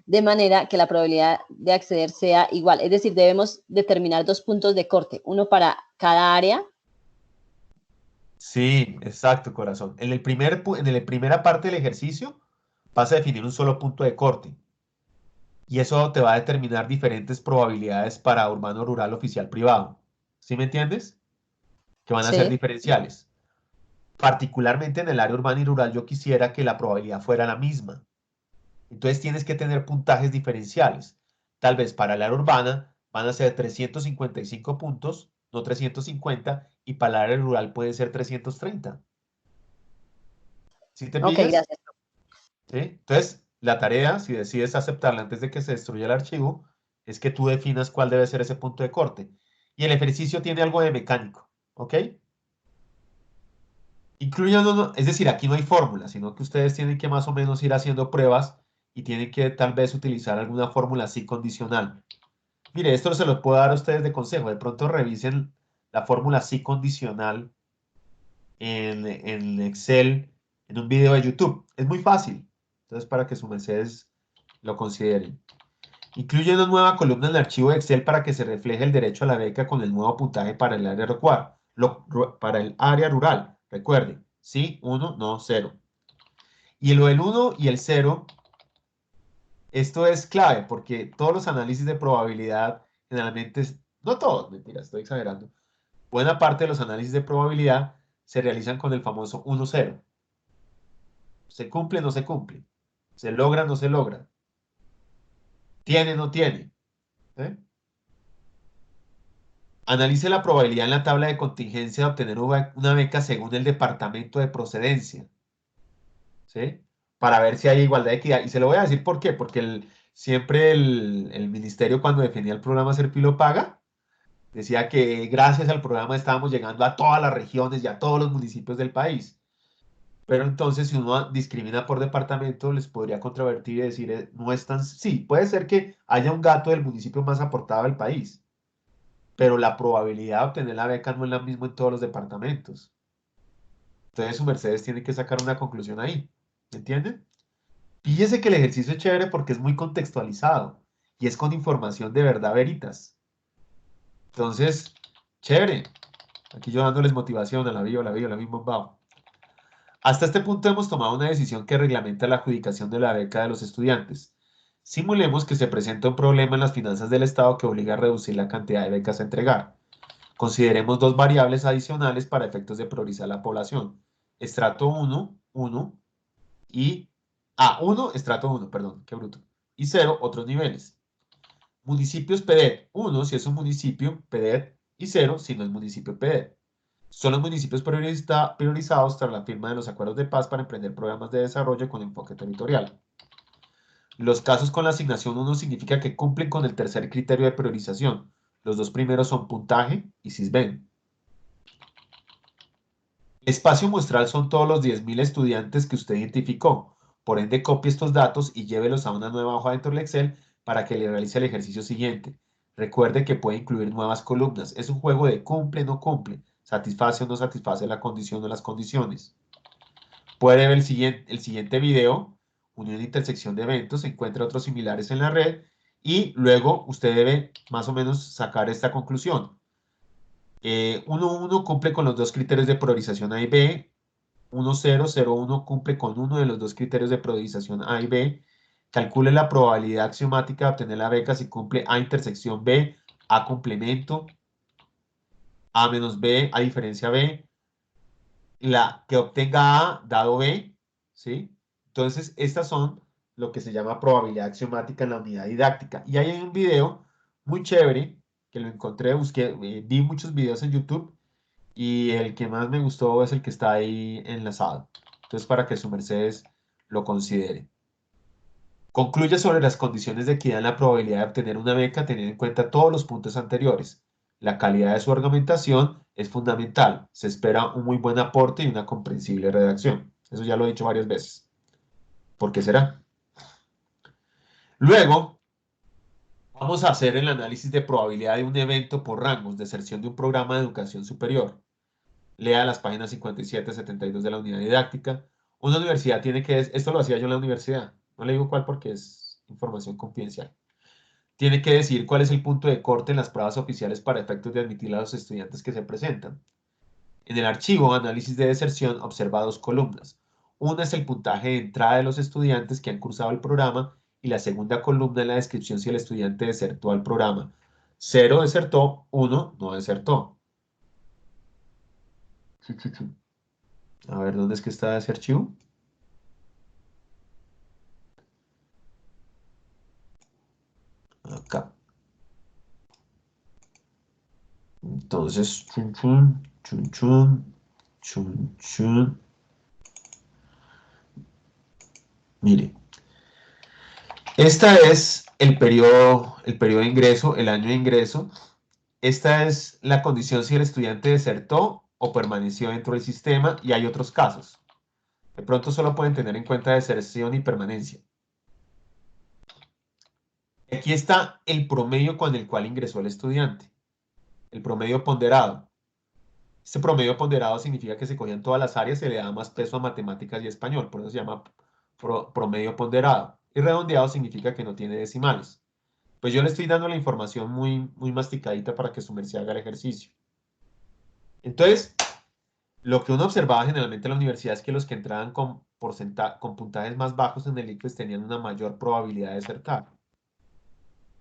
de manera que la probabilidad de acceder sea igual. Es decir, debemos determinar 2 puntos de corte, uno para cada área. Sí, exacto, corazón. En la primera parte del ejercicio vas a definir un solo punto de corte. Y eso te va a determinar diferentes probabilidades para urbano, rural, oficial, privado. ¿Sí me entiendes? Que van a ser Sí. diferenciales. Particularmente en el área urbana y rural, yo quisiera que la probabilidad fuera la misma. Entonces tienes que tener puntajes diferenciales. Tal vez para el área urbana van a ser 355 puntos, no 350, y para el área rural puede ser 330. ¿Sí te Ok, pillas? gracias. ¿Sí? Entonces, la tarea, si decides aceptarla antes de que se destruya el archivo, es que tú definas cuál debe ser ese punto de corte. Y el ejercicio tiene algo de mecánico, ¿ok? Incluyendo, es decir, aquí no hay fórmula, sino que ustedes tienen que más o menos ir haciendo pruebas y tienen que tal vez utilizar alguna fórmula así condicional. Mire, esto se lo puedo dar a ustedes de consejo. De pronto revisen la fórmula sí condicional en Excel, en un video de YouTube. Es muy fácil. Entonces, para que su mercedes lo consideren. Incluye una nueva columna en el archivo de Excel para que se refleje el derecho a la beca con el nuevo puntaje para el área rural. Para el área rural. Recuerde, sí, 1, no 0. Y lo del 1 y el 0, esto es clave porque todos los análisis de probabilidad generalmente, no todos, mentira, estoy exagerando. Buena parte de los análisis de probabilidad se realizan con el famoso 1-0. ¿Se cumple o no se cumple? ¿Se logra o no se logra? ¿Tiene o no tiene? ¿Eh? Analice la probabilidad en la tabla de contingencia de obtener una beca según el departamento de procedencia, ¿sí? Para ver si hay igualdad de equidad. Y se lo voy a decir por qué, porque siempre el ministerio cuando definía el programa Serpilo Paga, decía que gracias al programa estábamos llegando a todas las regiones y a todos los municipios del país. Pero entonces, si uno discrimina por departamento, les podría controvertir y decir, no es tan... Sí, puede ser que haya un gato del municipio más aportado del país, pero la probabilidad de obtener la beca no es la misma en todos los departamentos. Entonces, su Mercedes tiene que sacar una conclusión ahí. ¿Me entienden? Fíjese que el ejercicio es chévere porque es muy contextualizado y es con información de verdad veritas. Entonces, chévere. Aquí yo dándoles motivación a la misma bombao. Hasta este punto hemos tomado una decisión que reglamenta la adjudicación de la beca de los estudiantes. Simulemos que se presenta un problema en las finanzas del Estado que obliga a reducir la cantidad de becas a entregar. Consideremos 2 variables adicionales para efectos de priorizar la población. Estrato 1, 1 y... 1, estrato 1, perdón, qué bruto. Y 0, otros niveles. Municipios PEDET, 1 si es un municipio PEDET y 0 si no es municipio PEDET. Son los municipios priorizados tras la firma de los acuerdos de paz para emprender programas de desarrollo con enfoque territorial. Los casos con la asignación 1 significa que cumplen con el tercer criterio de priorización. Los 2 primeros son puntaje y SISBEN. El espacio muestral son todos los 10.000 estudiantes que usted identificó. Por ende, copie estos datos y llévelos a una nueva hoja dentro del Excel para que le realice el ejercicio siguiente. Recuerde que puede incluir nuevas columnas. Es un juego de cumple o no cumple, satisface o no satisface la condición o las condiciones. Puede ver el siguiente video, unión e intersección de eventos, encuentra otros similares en la red y luego usted debe más o menos sacar esta conclusión. 1.1 cumple con los 2 criterios de priorización A y B. 1.0, 0.1 cumple con uno de los 2 criterios de priorización A y B. Calcule la probabilidad axiomática de obtener la beca si cumple A intersección B, A complemento, A menos B, A diferencia B. La que obtenga A dado B, ¿sí? Entonces, estas son lo que se llama probabilidad axiomática en la unidad didáctica. Y hay un video muy chévere que lo encontré, busqué, vi muchos videos en YouTube y el que más me gustó es el que está ahí enlazado. Entonces, para que su mercedes lo considere. Concluye sobre las condiciones de equidad en la probabilidad de obtener una beca teniendo en cuenta todos los puntos anteriores. La calidad de su argumentación es fundamental. Se espera un muy buen aporte y una comprensible redacción. Eso ya lo he dicho varias veces. ¿Por qué será? Luego, Vamos a hacer el análisis de probabilidad de un evento por rangos, deserción de un programa de educación superior. Lea las páginas 57 y 72 de la unidad didáctica. Una universidad tiene que... Esto lo hacía yo en la universidad. No le digo cuál porque es información confidencial. Tiene que decir cuál es el punto de corte en las pruebas oficiales para efectos de admitir a los estudiantes que se presentan. En el archivo Análisis de deserción observa dos columnas. Una es el puntaje de entrada de los estudiantes que han cursado el programa y la segunda columna es la descripción si el estudiante desertó al programa. 0 desertó, 1 no desertó. A ver, ¿dónde es que está ese archivo? Acá. Entonces, chun, chun, chun, chun, chun, chun. Mire, esta es el periodo de ingreso, el año de ingreso. Esta es la condición si el estudiante desertó o permaneció dentro del sistema y hay otros casos. De pronto solo pueden tener en cuenta deserción y permanencia. Aquí está el promedio con el cual ingresó el estudiante. El promedio ponderado. Este promedio ponderado significa que se cogían todas las áreas, se le da más peso a matemáticas y español, por eso se llama promedio ponderado. Y redondeado significa que no tiene decimales. Pues yo le estoy dando la información muy masticadita para que su merced haga el ejercicio. Entonces, lo que uno observaba generalmente en la universidad es que los que entraban con puntajes más bajos en el ICFES tenían una mayor probabilidad de desertar.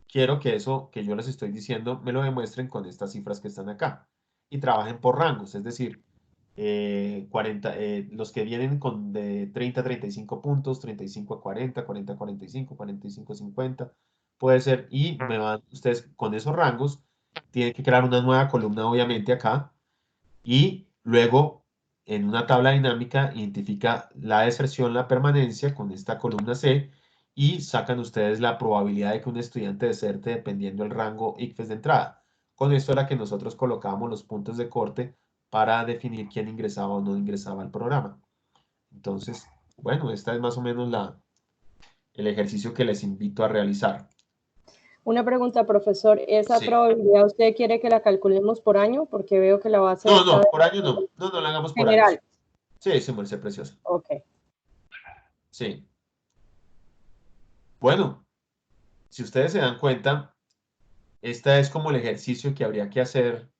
Quiero que eso que yo les estoy diciendo me lo demuestren con estas cifras que están acá. Y trabajen por rangos, es decir, los que vienen con de 30 a 35 puntos, 35 a 40, 40 a 45, 45 a 50, puede ser, y me van ustedes con esos rangos, tienen que crear una nueva columna obviamente acá, y luego en una tabla dinámica identifica la deserción, la permanencia con esta columna C, y sacan ustedes la probabilidad de que un estudiante deserte dependiendo del rango ICFES de entrada. Con esto era que nosotros colocábamos los puntos de corte para definir quién ingresaba o no ingresaba al programa. Entonces, bueno, esta es más o menos el ejercicio que les invito a realizar. Una pregunta, profesor. ¿Esa Sí. probabilidad usted quiere que la calculemos por año? Porque veo que la base... No, por año no. No la hagamos por general. año. Sí, se merece preciosa. Ok. Sí. Bueno, si ustedes se dan cuenta, este es como el ejercicio que habría que hacer.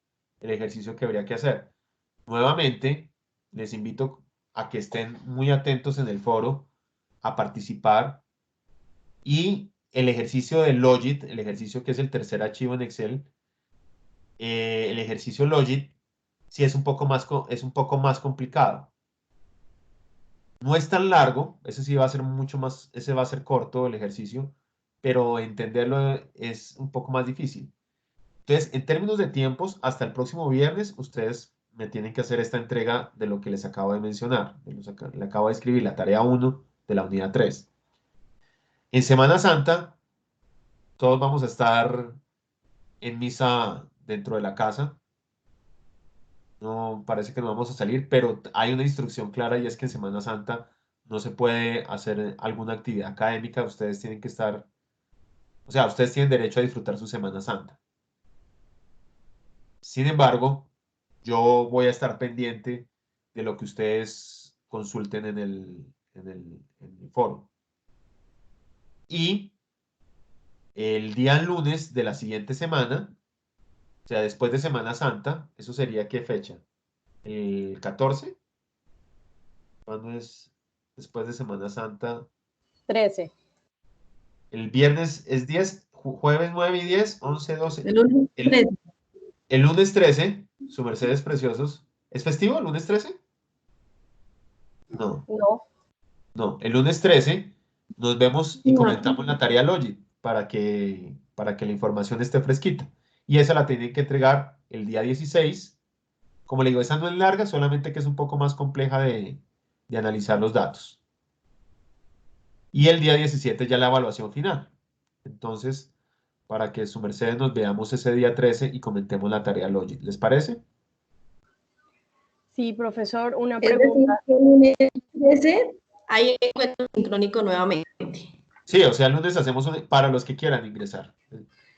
Nuevamente, les invito a que estén muy atentos en el foro, a participar. Y el ejercicio de Logit, el ejercicio que es el tercer archivo en Excel, el ejercicio Logit, sí es un poco más complicado. No es tan largo, ese sí va a ser ese va a ser corto el ejercicio, pero entenderlo es un poco más difícil. Entonces, en términos de tiempos, hasta el próximo viernes, ustedes me tienen que hacer esta entrega de lo que les acabo de mencionar. Le acabo de escribir la tarea 1 de la unidad 3. En Semana Santa, todos vamos a estar en misa dentro de la casa. No, parece que no vamos a salir, pero hay una instrucción clara y es que en Semana Santa no se puede hacer alguna actividad académica. Ustedes tienen que estar, o sea, ustedes tienen derecho a disfrutar su Semana Santa. Sin embargo, yo voy a estar pendiente de lo que ustedes consulten en el foro. Y el día lunes de la siguiente semana, o sea, después de Semana Santa, ¿eso sería qué fecha? ¿El 14? ¿Cuándo es después de Semana Santa? 13. El viernes es 10, jueves 9 y 10, 11, 12. El lunes 13. El lunes 13, su Mercedes Preciosos. ¿Es festivo el lunes 13? No. No, el lunes 13 nos vemos y comentamos la tarea Logit para que la información esté fresquita. Y esa la tienen que entregar el día 16. Como le digo, esa no es larga, solamente que es un poco más compleja de analizar los datos. Y el día 17 ya la evaluación final. Entonces, para que su merced nos veamos ese día 13 y comentemos la tarea Logit. ¿Les parece? Sí, profesor, una pregunta. Es decir, el lunes 13 hay encuentro sincrónico nuevamente. Sí, o sea, el lunes hacemos para los que quieran ingresar.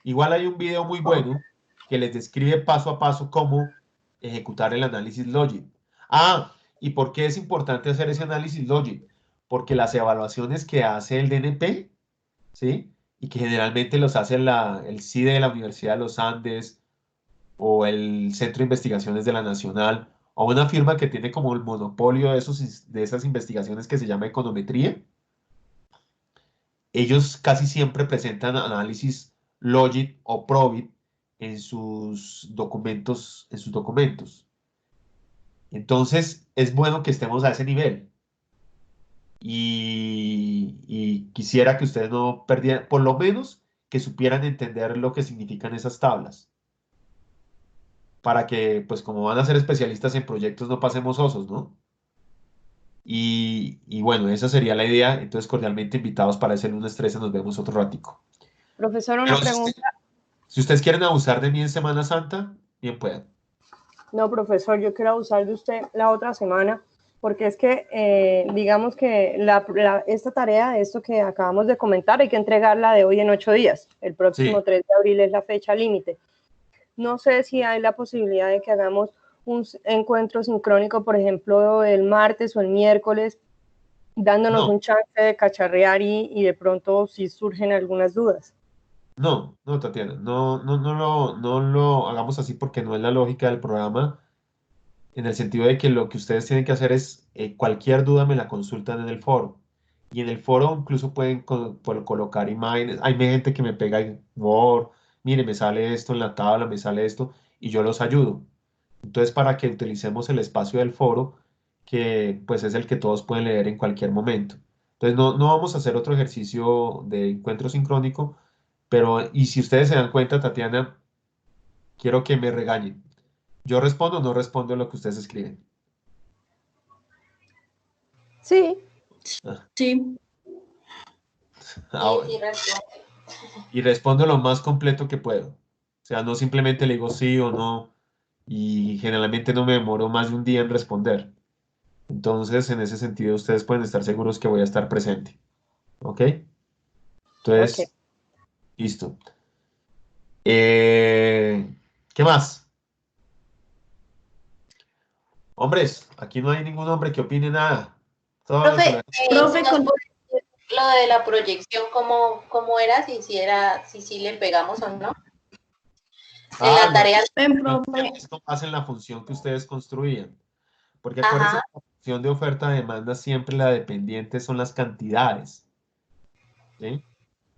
Igual hay un video muy bueno que les describe paso a paso cómo ejecutar el análisis Logic. Ah, ¿y por qué es importante hacer ese análisis Logic? Porque las evaluaciones que hace el DNP, ¿sí? Y que generalmente los hace el CIDE de la Universidad de los Andes o el Centro de Investigaciones de la Nacional, o una firma que tiene como el monopolio de esas investigaciones que se llama econometría. Ellos casi siempre presentan análisis Logit o Probit en sus documentos, Entonces, es bueno que estemos a ese nivel. Y quisiera que ustedes no perdieran, por lo menos que supieran entender lo que significan esas tablas. Para que, pues como van a ser especialistas en proyectos, no pasemos osos, ¿no? Y bueno, esa sería la idea. Entonces, cordialmente invitados para ese lunes 13. Nos vemos otro ratico. Profesor, una Pero pregunta. si ustedes quieren abusar de mí en Semana Santa, bien puedan. No, profesor, yo quiero abusar de usted la otra semana, porque es que, digamos que esta tarea, esto que acabamos de comentar, hay que entregarla de hoy en 8 días. El próximo Sí. 3 de abril es la fecha límite. No sé si hay la posibilidad de que hagamos un encuentro sincrónico, por ejemplo, el martes o el miércoles, dándonos No. un chance de cacharrear y de pronto si surgen algunas dudas. No, Tatiana, no lo hagamos así porque no es la lógica del programa, en el sentido de que lo que ustedes tienen que hacer es, cualquier duda me la consultan en el foro. Y en el foro incluso pueden colocar imágenes. Hay gente que me pega en Word, mire, me sale esto en la tabla, me sale esto, y yo los ayudo. Entonces, para que utilicemos el espacio del foro, que pues es el que todos pueden leer en cualquier momento. Entonces, no vamos a hacer otro ejercicio de encuentro sincrónico, pero, y si ustedes se dan cuenta, Tatiana, quiero que me regañen. ¿Yo respondo o no respondo lo que ustedes escriben? Sí, Ah, Sí, bueno. Sí, responde. Y respondo lo más completo que puedo. O sea, no simplemente le digo sí o no, y generalmente no me demoro más de un día en responder. Entonces, en ese sentido, ustedes pueden estar seguros que voy a estar presente. ¿Ok? ok. Entonces, listo. ¿Qué más? Hombres, aquí no hay ningún hombre que opine nada. Todos los Profe, profe, ¿nos con- puede decir lo de la proyección, cómo era, si sí le pegamos o no? En la No, tarea. ven, no, profe. esto pasa en la función que ustedes construían. Porque acuérdense Ajá, que la función de oferta-demanda siempre la dependiente son las cantidades. ¿Sí?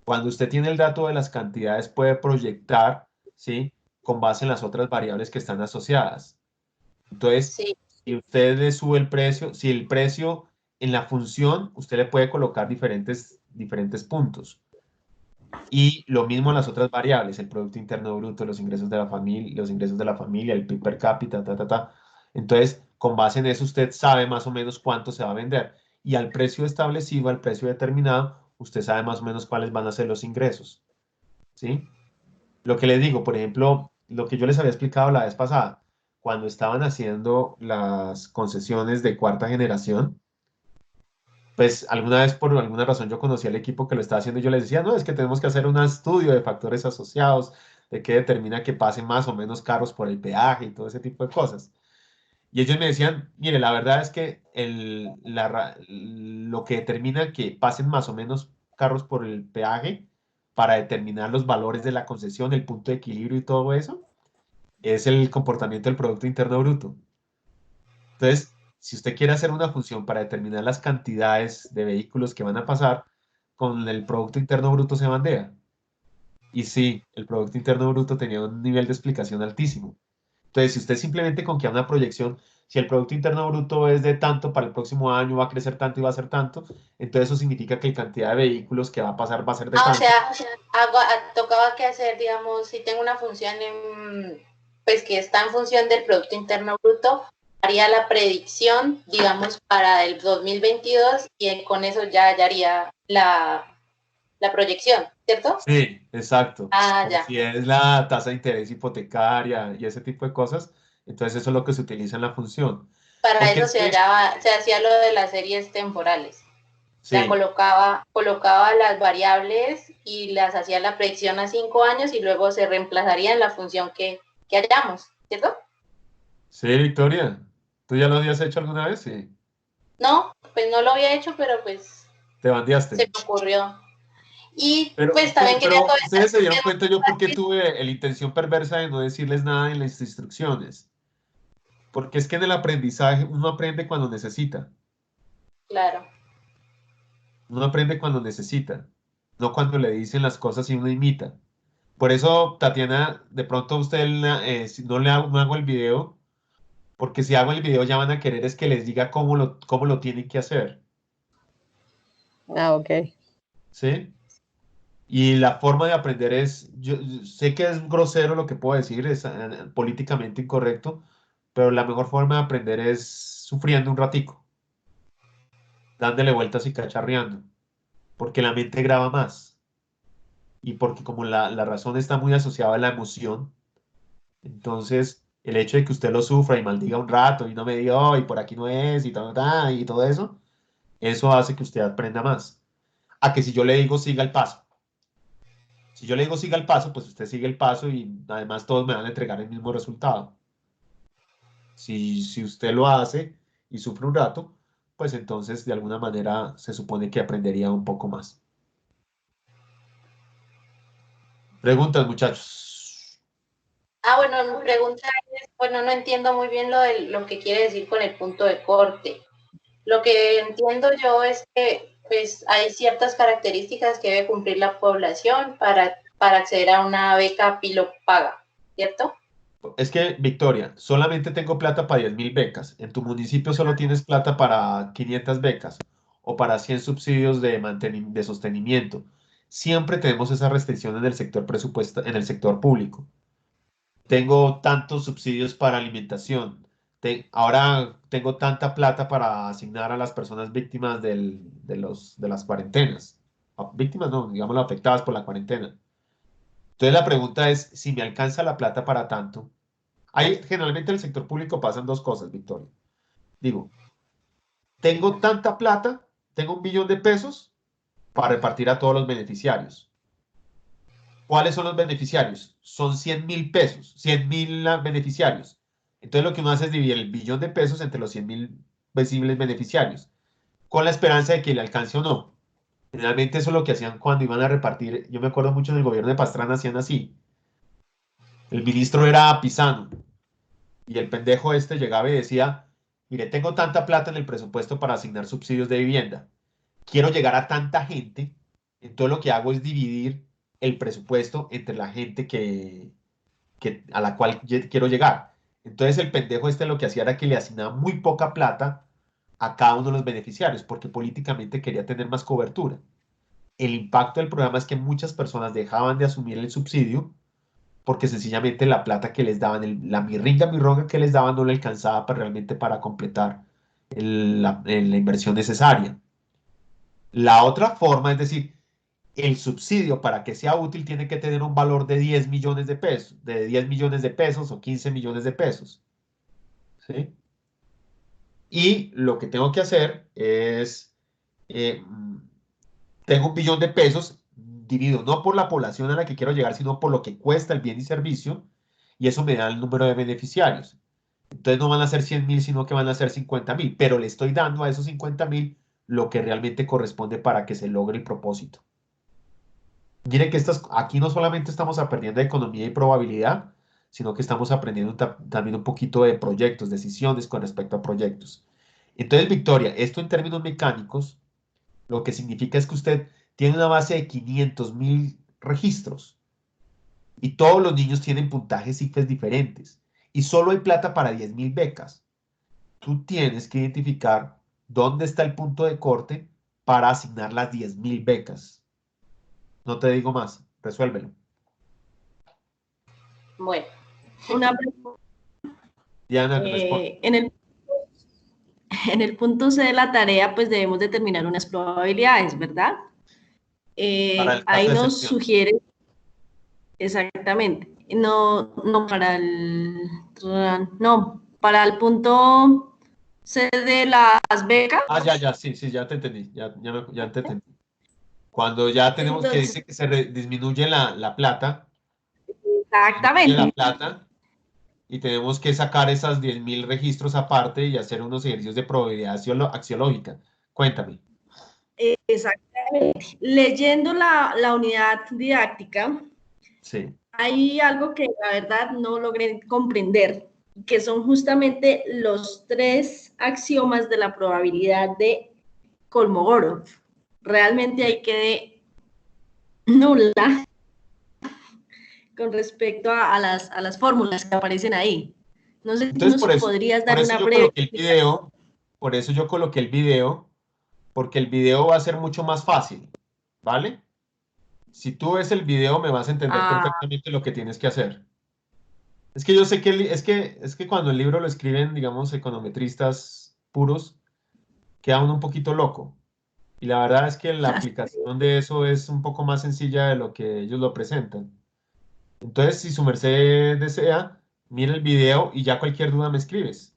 Cuando usted tiene el dato de las cantidades, puede proyectar, ¿sí? Con base en las otras variables que están asociadas. Entonces, sí. si usted le sube el precio, si el precio en la función, usted le puede colocar diferentes puntos. Y lo mismo en las otras variables, el Producto Interno Bruto, los ingresos de la familia, el PIB per cápita, ta. Entonces, con base en eso, usted sabe más o menos cuánto se va a vender. Y al precio establecido, al precio determinado, usted sabe más o menos cuáles van a ser los ingresos. ¿Sí? Lo que les digo, por ejemplo, lo que yo les había explicado la vez pasada, cuando estaban haciendo las concesiones de cuarta generación, pues alguna vez por alguna razón yo conocí al equipo que lo estaba haciendo y yo les decía, no, es que tenemos que hacer un estudio de factores asociados, de qué determina que pasen más o menos carros por el peaje y todo ese tipo de cosas. Y ellos me decían, mire, la verdad es que lo que determina que pasen más o menos carros por el peaje para determinar los valores de la concesión, el punto de equilibrio y todo eso, es el comportamiento del Producto Interno Bruto. Entonces, si usted quiere hacer una función para determinar las cantidades de vehículos que van a pasar, con el Producto Interno Bruto se bandea. Y sí, el Producto Interno Bruto tenía un nivel de explicación altísimo. Entonces, si usted simplemente con que haga una proyección, si el Producto Interno Bruto es de tanto para el próximo año, va a crecer tanto y va a ser tanto, entonces eso significa que la cantidad de vehículos que va a pasar va a ser de O tanto. sea, tocaba que hacer, digamos, si tengo una función pues que está en función del Producto Interno Bruto, haría la predicción, digamos, para el 2022 y con eso ya haría la proyección, ¿cierto? Sí, exacto. Ah, O ya. si es la tasa de interés hipotecaria y ese tipo de cosas, entonces eso es lo que se utiliza en la función. Para Porque eso es que, se hacía lo de las series temporales. sea, Sí, colocaba las variables y las hacía la predicción a 5 años y luego se reemplazaría en la función que hayamos, ¿cierto? sí, Victoria. ¿Tú ya lo habías hecho alguna vez? Sí. No, pues no lo había hecho, pero pues Te se bandeaste. me ocurrió. Y Pero, pues también quería pero comentar ustedes se dieron cuenta yo por qué tuve la intención perversa de no decirles nada en las instrucciones. Porque es que en el aprendizaje uno aprende cuando necesita. claro. Uno aprende cuando necesita, no cuando le dicen las cosas y uno imita. Por eso, Tatiana, de pronto a usted si no no hago el video, porque si hago el video ya van a querer es que les diga cómo lo tienen que hacer, Ah, ok. ¿sí? Y la forma de aprender es, yo sé que es grosero lo que puedo decir, es políticamente incorrecto, pero la mejor forma de aprender es sufriendo un ratico, dándole vueltas y cacharreando, porque la mente graba más y porque como la razón está muy asociada a la emoción, entonces el hecho de que usted lo sufra y maldiga un rato y no me diga, "Oh, y por aquí no es", y todo eso, eso hace que usted aprenda más. A que si yo le digo siga el paso. Si yo le digo siga el paso, pues usted sigue el paso y además todos me van a entregar el mismo resultado. Si usted lo hace y sufre un rato, pues entonces de alguna manera se supone que aprendería un poco más. Preguntas, muchachos. Bueno, mi pregunta es, bueno, no entiendo muy bien lo que quiere decir con el punto de corte. Lo que entiendo yo es que pues hay ciertas características que debe cumplir la población para acceder a una beca Pilopaga, ¿cierto? Es que, Victoria, solamente tengo plata para 10.000 becas. En tu municipio solo tienes plata para 500 becas o para 100 subsidios de sostenimiento. Siempre tenemos esa restricción en el sector en el sector público. Tengo tantos subsidios para alimentación. Ahora tengo tanta plata para asignar a las personas víctimas de las cuarentenas. Víctimas no, digámoslo, afectadas por la cuarentena. Entonces la pregunta es si me alcanza la plata para tanto. Ahí generalmente en el sector público pasan dos cosas, Victoria. Digo, tengo tanta plata, tengo 1.000.000 de pesos para repartir a todos los beneficiarios. ¿Cuáles son los beneficiarios? Son 100.000 pesos, 100.000 beneficiarios. Entonces lo que uno hace es dividir el 1.000.000 de pesos entre los 100.000 visibles beneficiarios, con la esperanza de que le alcance o no. Generalmente eso es lo que hacían cuando iban a repartir. Yo me acuerdo mucho en el gobierno de Pastrana hacían así. El ministro era Pisano. Y el pendejo este llegaba y decía, mire, tengo tanta plata en el presupuesto para asignar subsidios de vivienda. Quiero llegar a tanta gente. Entonces lo que hago es dividir el presupuesto entre la gente a la cual quiero llegar. Entonces el pendejo este lo que hacía era que le asignaba muy poca plata a cada uno de los beneficiarios, porque políticamente quería tener más cobertura. El impacto del programa es que muchas personas dejaban de asumir el subsidio porque sencillamente la plata que les daban, la mirringa que les daban no le alcanzaba realmente para completar la inversión necesaria. La otra forma es decir, el subsidio para que sea útil tiene que tener un valor de 10 millones de pesos, de 10 millones de pesos o 15 millones de pesos. ¿Sí? Y lo que tengo que hacer es, eh, tengo 1.000.000 de pesos, dividido no por la población a la que quiero llegar, sino por lo que cuesta el bien y servicio, y eso me da el número de beneficiarios. Entonces no van a ser 100.000, sino que van a ser 50.000, pero le estoy dando a esos 50.000 lo que realmente corresponde para que se logre el propósito. Miren que aquí no solamente estamos aprendiendo de economía y probabilidad, sino que estamos aprendiendo también un poquito de proyectos, decisiones con respecto a proyectos. Entonces, Victoria, esto en términos mecánicos, lo que significa es que usted tiene una base de 500.000 registros y todos los niños tienen puntajes IFES diferentes y solo hay plata para 10.000 becas. Tú tienes que identificar dónde está el punto de corte para asignar las 10.000 becas. No te digo más, resuélvelo. Bueno, Una pregunta. Diana, responde. En el punto C de la tarea, pues debemos determinar unas probabilidades, ¿verdad? Para el caso Ahí de nos excepción. sugiere exactamente, no para el punto de las becas. Ah, ya, sí, ya te entendí, ya te entendí. Cuando ya tenemos que Entonces, dice que disminuye la plata, disminuye la exactamente. plata, y tenemos que sacar esas 10.000 registros aparte y hacer unos ejercicios de probabilidad axiológica. Cuéntame. Exactamente. Leyendo la unidad didáctica, Sí. hay algo que la verdad no logré comprender, que son justamente los 3 axiomas de la probabilidad de Kolmogorov. Realmente ahí quedé nula con respecto a las fórmulas que aparecen ahí. No sé si Entonces, nos podrías por dar eso una yo breve coloqué el explicación. video, por eso yo coloqué el video, porque el video va a ser mucho más fácil, ¿vale? Si tú ves el video, me vas a entender Ah, perfectamente lo que tienes que hacer. Es que yo sé que, es que cuando el libro lo escriben, digamos, econometristas puros, queda uno un poquito loco. Y la verdad es que la aplicación de eso es un poco más sencilla de lo que ellos lo presentan. Entonces, si su merced desea, mira el video y ya cualquier duda me escribes.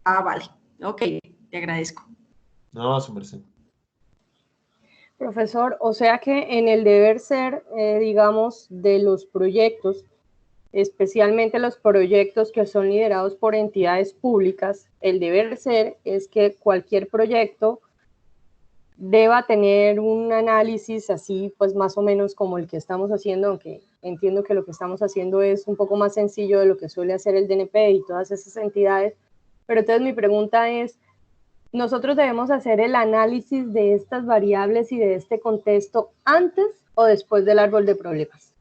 vale. Ok, te agradezco. No, su merced. Profesor, o sea que en el deber ser, digamos, de los proyectos, especialmente los proyectos que son liderados por entidades públicas, el deber ser es que cualquier proyecto deba tener un análisis así, pues más o menos como el que estamos haciendo, aunque entiendo que lo que estamos haciendo es un poco más sencillo de lo que suele hacer el DNP y todas esas entidades. Pero entonces mi pregunta es, ¿nosotros debemos hacer el análisis de estas variables y de este contexto antes o después del árbol de problemas?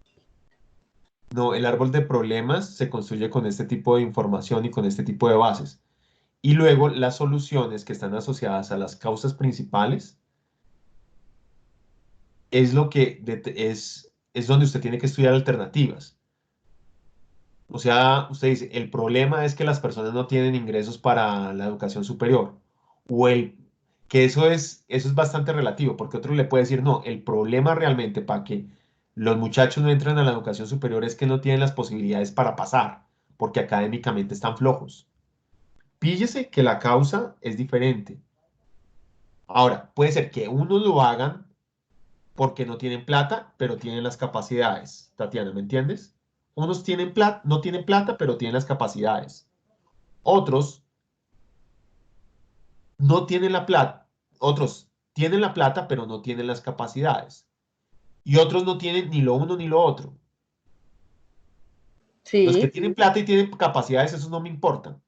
No, el árbol de problemas se construye con este tipo de información y con este tipo de bases. Y luego las soluciones que están asociadas a las causas principales es lo que es donde usted tiene que estudiar alternativas. O sea, usted dice, el problema es que las personas no tienen ingresos para la educación superior. O que eso es bastante relativo, porque otro le puede decir, no, el problema realmente para que los muchachos no entren a la educación superior es que no tienen las posibilidades para pasar, porque académicamente están flojos. Píllese que la causa es diferente. Ahora, puede ser que unos lo hagan porque no tienen plata, pero tienen las capacidades. Tatiana, ¿me entiendes? Unos tienen plata, no tienen plata, pero tienen las capacidades. Otros no tienen la plata. Otros tienen la plata, pero no tienen las capacidades. Y otros no tienen ni lo uno ni lo otro. Los que Sí, tienen plata y tienen capacidades, esos no me importan.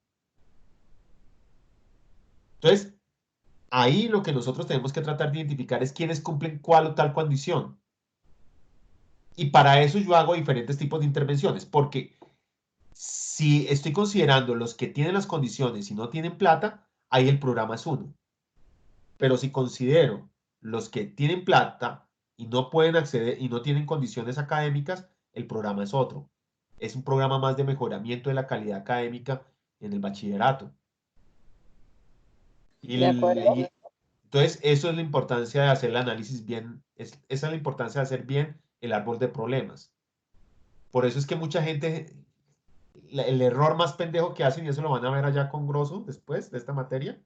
Entonces, ahí lo que nosotros tenemos que tratar de identificar es quiénes cumplen cuál o tal condición. Y para eso yo hago diferentes tipos de intervenciones, porque si estoy considerando los que tienen las condiciones y no tienen plata, ahí el programa es uno. Pero si considero los que tienen plata y no pueden acceder y no tienen condiciones académicas, el programa es otro. Es un programa más de mejoramiento de la calidad académica en el bachillerato. de acuerdo. Entonces, eso es la importancia de hacer el análisis bien, esa es la importancia de hacer bien el árbol de problemas. Por eso es que mucha gente, el error más pendejo que hacen, y eso lo van a ver allá con Grosso después de esta materia,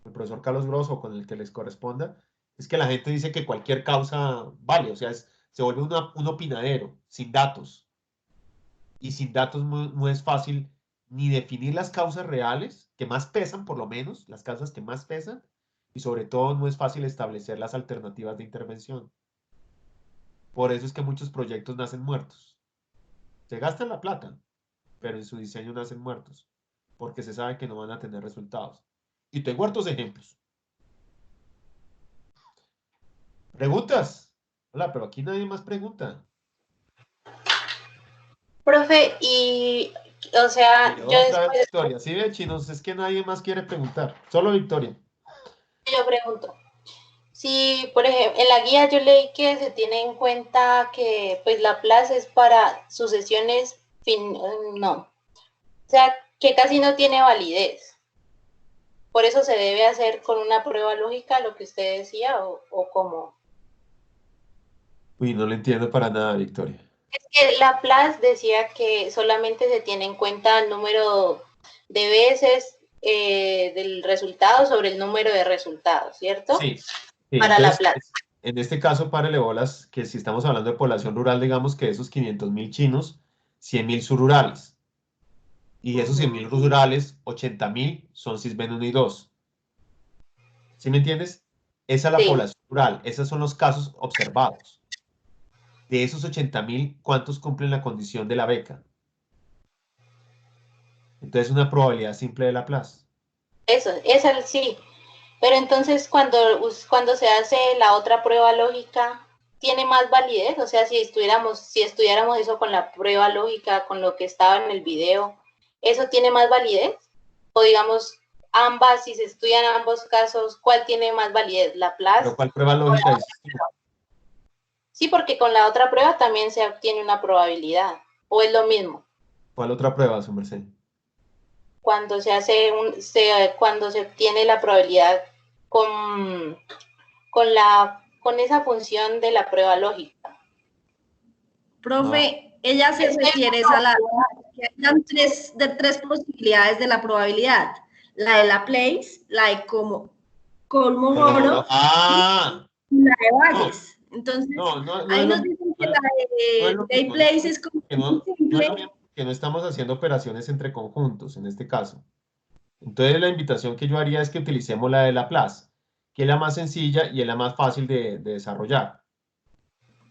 el profesor Carlos Grosso, con el que les corresponda, es que la gente dice que cualquier causa vale, o sea, se vuelve un opinadero, sin datos. Y sin datos no es fácil ni definir las causas reales, que más pesan por lo menos, las causas que más pesan, y sobre todo no es fácil establecer las alternativas de intervención. Por eso es que muchos proyectos nacen muertos. Se gastan la plata, pero en su diseño nacen muertos, porque se sabe que no van a tener resultados. Y tengo hartos ejemplos. ¿Preguntas? Hola, pero aquí nadie más pregunta. Profe, y, o sea, Pero yo otra vez después Victoria. Sí, ve, chinos, es que nadie más quiere preguntar. Solo Victoria. yo pregunto, si por ejemplo en la guía yo leí que se tiene en cuenta que pues la plaza es para sucesiones, no, o sea, que casi no tiene validez. Por eso se debe hacer con una prueba lógica lo que usted decía o cómo. Uy, no le entiendo para nada, Victoria. Es que Laplace decía que solamente se tiene en cuenta el número de veces del resultado sobre el número de resultados, ¿cierto? Sí. Para la plaza. En este caso, párale bolas, que si estamos hablando de población rural, digamos que de esos 500.000 chinos, 100.000 son rurales. Y de esos 100.000 rurales, 80.000 son Sisbén 1 y 2. ¿Sí me entiendes? Esa es la Sí. población rural, esos son los casos observados. De esos 80.000, ¿cuántos cumplen la condición de la beca? Entonces, una probabilidad simple de Laplace. Eso, esa sí. Pero entonces cuando se hace la otra prueba lógica, ¿tiene más validez? O sea, si estudiáramos eso con la prueba lógica, con lo que estaba en el video, ¿eso tiene más validez? O digamos, ambas, si se estudian ambos casos, ¿cuál tiene más validez? ¿Laplace? ¿Pero cuál prueba lógica dices tú? Sí, porque con la otra prueba también se obtiene una probabilidad. ¿O es lo mismo? ¿Cuál otra prueba, su merced? Cuando se hace cuando se obtiene la probabilidad con esa función de la prueba lógica. Profe, ella se refiere a que hayan tres posibilidades de la probabilidad. La de Laplace, la de Kolmogorov y la de Bayes. Entonces, ahí nos dicen que la de Laplace es como simple. Que no estamos haciendo operaciones entre conjuntos en este caso. Entonces la invitación que yo haría es que utilicemos la de Laplace, que es la más sencilla y es la más fácil de desarrollar.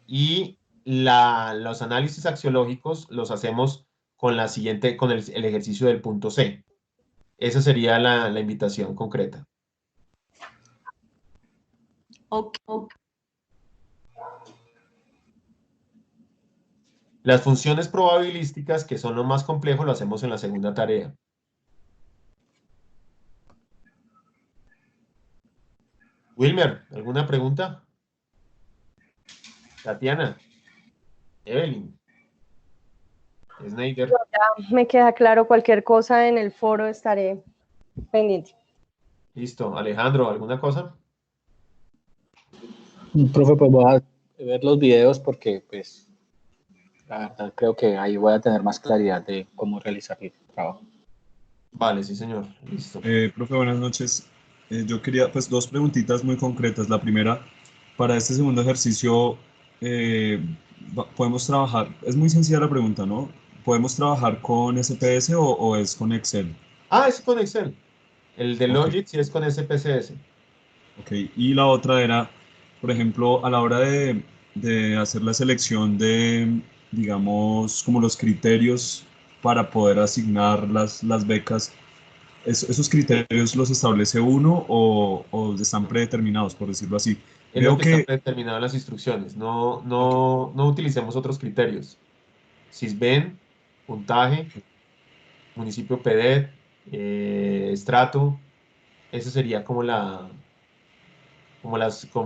Y los análisis axiológicos los hacemos con el ejercicio del punto C. Esa sería la invitación concreta. Ok. Las funciones probabilísticas, que son lo más complejo, lo hacemos en la segunda tarea. Wilmer, ¿alguna pregunta? Tatiana, Evelyn, Snyder. Ya me queda claro, cualquier cosa en el foro estaré pendiente. Listo. Alejandro, ¿alguna cosa? Profe, pues voy a ver los videos porque, pues, la verdad creo que ahí voy a tener más claridad de cómo realizar el trabajo. Vale, sí, señor. Listo. Profe, buenas noches. Yo quería, pues, dos preguntitas muy concretas. La primera, para este segundo ejercicio, podemos trabajar, es muy sencilla la pregunta, ¿no? ¿Podemos trabajar con SPS o es con Excel? Es con Excel. El de Logic sí es con SPSS. Ok, y la otra era, por ejemplo, a la hora de hacer la selección de, digamos, como los criterios para poder asignar las becas, ¿esos criterios los establece uno o están predeterminados, por decirlo así? Es lo que está predeterminado en las instrucciones. No utilicemos otros criterios. Sisbén, puntaje, municipio PEDET, estrato. Eso sería como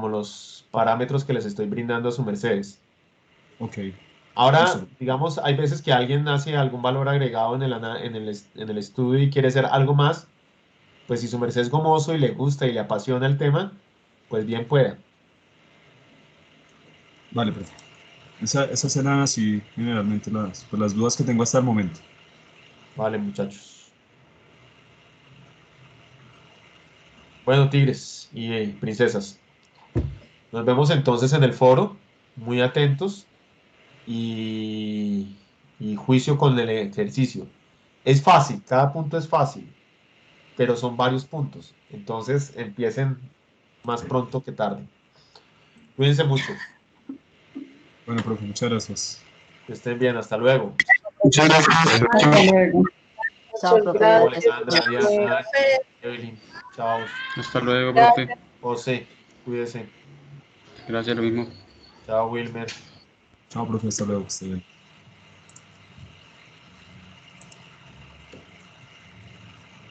los parámetros que les estoy brindando a su mercedes. Ok. Ahora, digamos, hay veces que alguien hace algún valor agregado en el estudio y quiere hacer algo más, pues si su merced es gomoso y le gusta y le apasiona el tema, pues bien pueda. Vale, perfecto. Esas eran así generalmente las dudas que tengo hasta el momento. Vale, muchachos. Bueno, tigres y princesas. Nos vemos entonces en el foro, muy atentos y juicio con el ejercicio. Es fácil, cada punto es fácil, pero son varios puntos. Entonces empiecen más pronto que tarde. Cuídense mucho. Bueno, profe, muchas gracias. Que estén bien, hasta luego. Muchas gracias. Chao, profe. Alejandra, Diana, Evelyn, chao. Hasta luego, profe. José, cuídese. Gracias, lo mismo. Chao, Wilmer. Chao, profe, hasta luego, que esté bien.